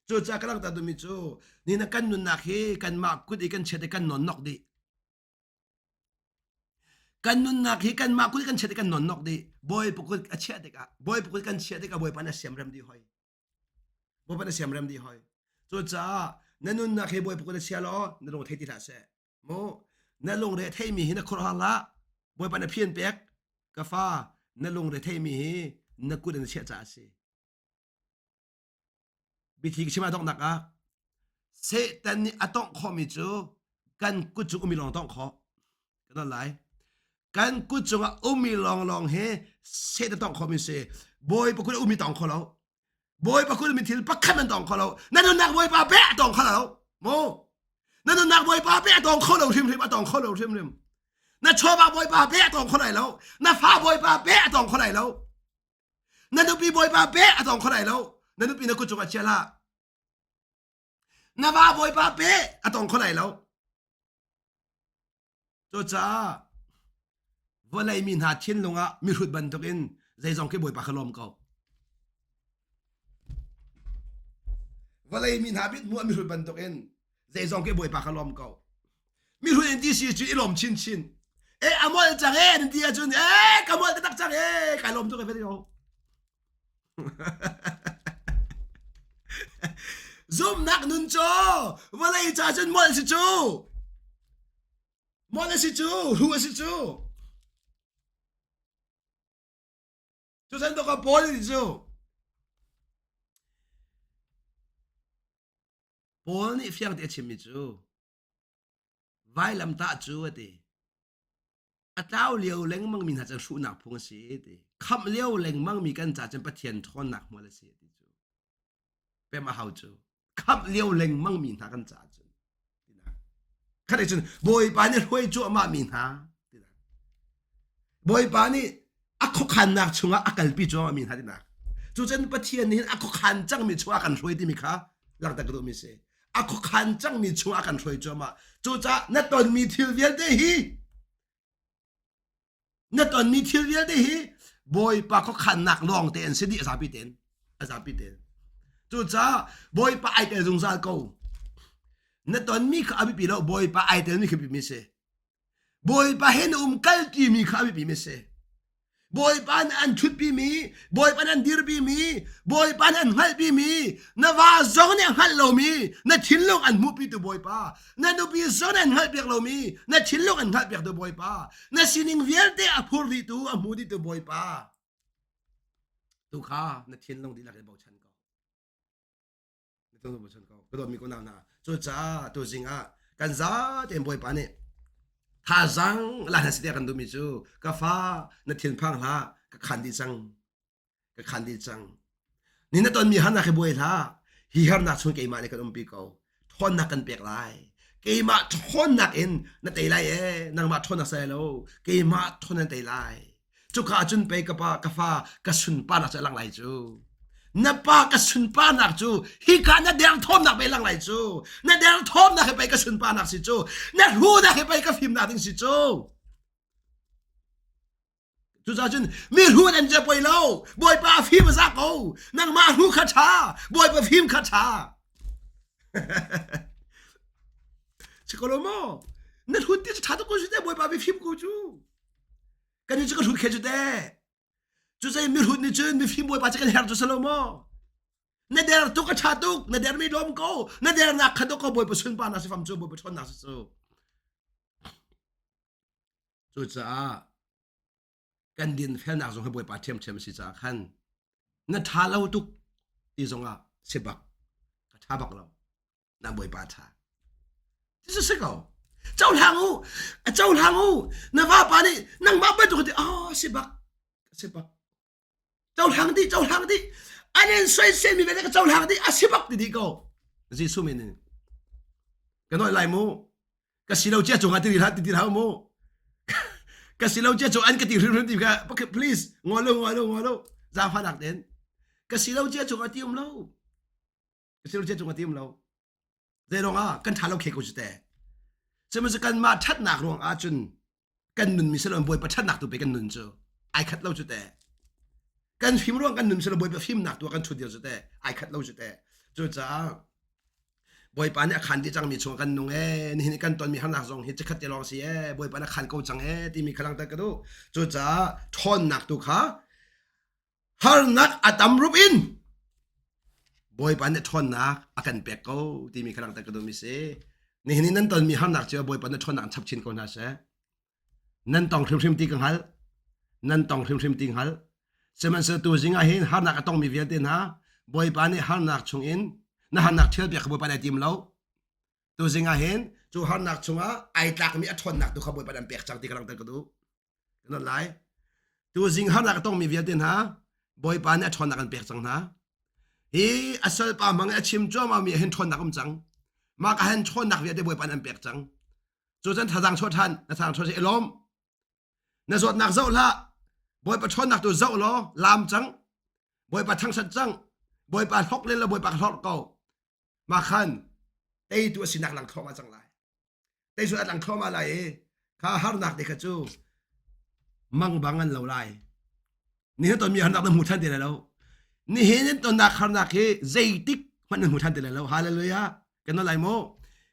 จูจ้ากำลังตัดดูมิจูนี่นักกันนุ่นนักเฮกันมากกุดอีกันเช็ดกันนอนนกดีกันนุ่นนักเฮกันมากกุดอีกันเช็ดกันนอนนกดีบอยปกุดเช็ดกันบอยปกุดกันเช็ดกันบอยปานะเสียมเรมดีหอยบอยปานะเสียมเรมดีหอยจูจ้านั่นนุ่นนักเฮบอยปกุดเสียล้อนั่นลงเทติลาเสโมนั่นลงเรทให้มีหินครอละบอยปานะเพียนเปียกกาฟ้านั่นลงเรทให้มีหินักกุดนั่นเชื่อจ่าเสวิธีชิมาต้องนักอ่ะเสตันนี่อะต้องขอมิจูกันกุจุอุมิลองต้องขอกันนั่นไรกันกุจุงอุมิลองเฮเสตต้องขอมิเสบอยปกุดอุมิต้องขอแล้วบอยปะคุณมีทิลปักขันมันตองเขาเรานั่นนักบอยปะเป๊ะตองเขาเราโมนั่นนักบอยปะเป๊ะตองเขาเราทิมตองเขาเราทิมนั่นชอบบอยปะเป๊ะตองเขาไหนแล้วนั่นฟ้าบอยปะเป๊ะตองเขาไหนแล้วนั่นนุปีบอยปะเป๊ะตองเขาไหนแล้วนั่นนุปีนักกุจุกเชล่านั่นฟ้าบอยปะเป๊ะตองเขาไหนแล้วโจจ้าวันไหนมีหาชิ้นลงอ่ะมีหุ่นบันทุกินใจจงแค่บอยปะขลมเขาวันเลยมีหาบิดมัวมีหุ่นบันทุกเอ็นใจจงแค่บอยปากขลอมเก่ามีหุ่นที่สีจุดลมชินอามอลจังนั่นที่จุนกามอลตักจังกายลมทุกเอ็นไปที่เขาซุ่มนักนุนโจวันเลยจ่าจุนมอลสิจูหัวสิจูฉันต้องกับโพลสิจูโพลนี่เฟียงเตชิมิจูไว้ลำตาจูเตอัตราเลี้ยวเล็งมั่งมีหาจังสูนักพงศิเตคำเลี้ยวเล็งมั่งมีกันจ่าจังปะเทียนทอนหนักมาเลเซียติจูเป็นมาเฮาจูคำเลี้ยวเล็งมั่งมีหากันจ่าจูขณะจุนบอยปานี่รวยจูมามีหาบอยปานี่อักขขันนักชงอักกัลปีจูมามีหาดินักจูจันปะเทียนนี่อักขขันจังมีชัวกันรวยที่มีค่ะหลังจากกระโดดมีเสอักขันจังมีชัวกันรวยจูมาจูจ้านั่นตอนมีทิลเวียนได้ฮีนั่นตอนมีทิลเวียนได้ฮีบอยปาเขาขันนักลองเต้นสิดิอาซาปิเต้นจูจ้าบอยปาไอเต้นจงซาเก้านั่นตอนมีข้าบิปีแล้วบอยปาไอเต้นมีข้าบิมีเสบอยปาเห็นกัลตีมีข้าบิปีมีเสบอยปานอันชุดปีมีบอยปานอันดีร์ปีมีบอยปานอันฮัลปีมีนว่าจงเนี่ยฮัลโลมีนั่นทิ้งลงอันมุปีตัวบอยปานั่นดูปีจงเนี่ยฮัลเปียกโลมีนั่นทิ้งลงอันฮัลเปียกตัวบอยปานั่นสิ่งเวียนเตะพูดดีตัวอันมุดีตัวบอยปาตัวข้านั่นทิ้งลงดีหลักเลยบอกฉันก็นั่นต้องบอกฉันก็โดนมีคนเอาหน้าตัวจ้าตัวจริงอ่ะกันจ้าเต็มบอยปาเนี่ยถ้าจังหลานสิเดียกันดูมิจูกาฟ้านั่นเทียนพังละก็ขันดีจังนี่นั่นตอนมีฮันนักบวยละฮิฮาร์นักชงเกมาเลยกันปีเก่าทอนนักกันเปียกไล่เกมาทอนนักเอ็นนั่นเตยไล่นั่งมาทอนนักใส่แล้วเกมาทอนนั่นเตยไล่จุกขาจุนไปกับกาฟ้ากระสุนป้านักจะลังไหลจูนั่นป้ากระสุนป้านักจูฮิการนั่นเดียงทอมนักไปลังไหลจูนั่นเดียงทอมนักไปกระสุนป้านักสิจูนั่นหูนักไปกับฟิล์มนักถึงสิจูจูจ้าจุนมีหูนั่นจะไปแล้วบอยป้าฟิล์มซักเอานั่งมาหูขัดชาบอยป้าฟิล์มขัดชา ชิโกโลโมนั่นหุ่นที่จะทัดก็จุดเด้บอยปาไปฟิล์มกูจูกันนี่จะก็หุ่นแค่จุดเด้จุดใจมีหุ่นนี่จุดมีฟิล์มบอยปาจะกันเฮาจุดสโลโมนั่นเดี๋ยวตุกก็ชาตุกนั่นเดี๋ยวไม่ล้มกูนั่นเดี๋ยวนักขัดก็บอยไปสุนปานาสิฟัมจูบอยไปชนนักสู้จุดจ้ากันดินเฟลนักส่งให้บอยปาเทียมสิจ้าขันนั่นท้าเราตุกที่ส่งอ่ะสิบักกระทาบักเรานั่นบอยปาท้าที่สุดสิเขาเจ้าทางอูนั่นว่าปานี่นั่งมาเป็นตัวที่อ๋อสิบักเจ้าทางที่อันนี้สวยเส้นมีเป็นก็เจ้าทางที่สิบักดีก็จีสุมินกันน้อยลายมูก็สิเราเจ้าจงอาทิตย์ที่เรามูก็สิเราเจ้าจงอันก็ตีรุ่นที่ก็ please งอโลจะฟังนักเด่นก็สิเราเจ้าจงอาทิตย์เราก็สิเราเจ้าจงอาทิตย์เราเรื่องอ่ะกันท้าเราเขกุจุดแต่สมมติกันมาทัดหนักรวงอาจุนกันหนุนมีสลมบอยประทัดหนักตัวไปกันหนุนเจอไอคัดเราจุดแต่กันฟิล์มร่วงกันหนุนสลมบอยไปฟิล์มหนักตัวกันชุดเดียวจุดแต่ไอคัดเราจุดแต่จุดจ้าบอยปานเนี่ยขันที่จังมีชงกันนุ่งนี่กันตอนมีหันหนักทรงเห็นจะคัดจะลองสิบอยปานขันกูจังที่มีพลังตะกระดูจุดจ้าทอนหนักตัวขาหันหนักอัตมรูปอินบอยปานเนี่ยทอนหนักอากันเปียกกูที่มีพลังตะกระดูมีเสนี่นั่นตอนมีหันหนักเจ้าบอยปานเนี่ยทอนหนักทับชินคนน่ะเสนั่นต้องทริมตีกังหัลนั่นต้องทริมตีกังหัลเสมันเสือตัวจริงอ่ะเห็นหันหนักต้องมีเวียดเดนฮะบอยปานเนี่ยหันหนักชงอินน่าหันหนักเชื่อเปียกบอยปานเนี่ยทีมเราตัวจริงอ่ะเห็นจูหันหนักชงอ่ะไอ้ตากมีอัทนหนักตัวขบอยปานเปียกจังที่กำลังตะกระดูนั่นไรตัวจริงหันหนักต้องมีเวียดเดนฮะบอยปานเนี่ยทนหนักกันเปียกจังนะฮีอัศปามังเอชิมจ้ามามีเห็นทนหนักกันจังมาก็เห็นทนหนักเวียดเดนบอยปานเปียกจังจู่ฉันทางชดทันทางชดเอล้มในส่วนหนักเจ้าละบอยปะชนหนักตัวเจ้าล้อลามจังบอยปะทั้งสัจจังบอยปะทอกเล่นแล้วบอยปะทอกเก่ามาขันเตยตัวสินักหลังทอมาจังไรเตยส่วนหลังทอมาไรข้าหาหนักเด็กจู่มังบังกันเหล่าไรนี่ตอนมีหันหนักน้ำหูทันเดียวแล้วนี่เห็นตอนหนักหันหนักเฮใจติกมันน้ำหูทันเดียวแล้วฮาเลลูยากันนั่นไรโม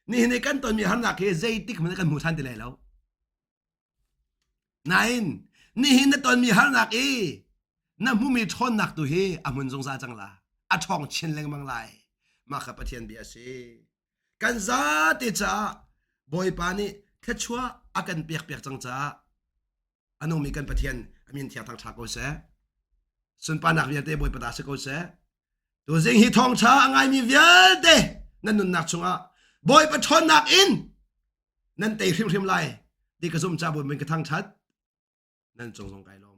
นี่เห็นกันตอนมีหันหนักเฮใจติกมันกันหูทันเดียวแล้วนายนี่เห็นตอนมีหันหนักน้ำมูมีทอนหนักตัวเฮอามุนสงสารจังละอาทองเชนเลงบางไลมาขับประเทียนเบียซีกันซาติจ้าบอยปานี่แค่ชัวอากันเปียกจังจ้าอันนู้มีกันประเทียนอามินเทียทางชาโกเสส่วนปานักเวียเตบอยประดาสโกเสตัวเสียงฮิทองชาไงมีเวียเตนั่นนุนหนักชงอ่ะบอยประชนหนักอินนั่นเตะริมไลดีกระซุ่มจ้าบอยเป็นกระทั่งชัดนั่นจงไกลลม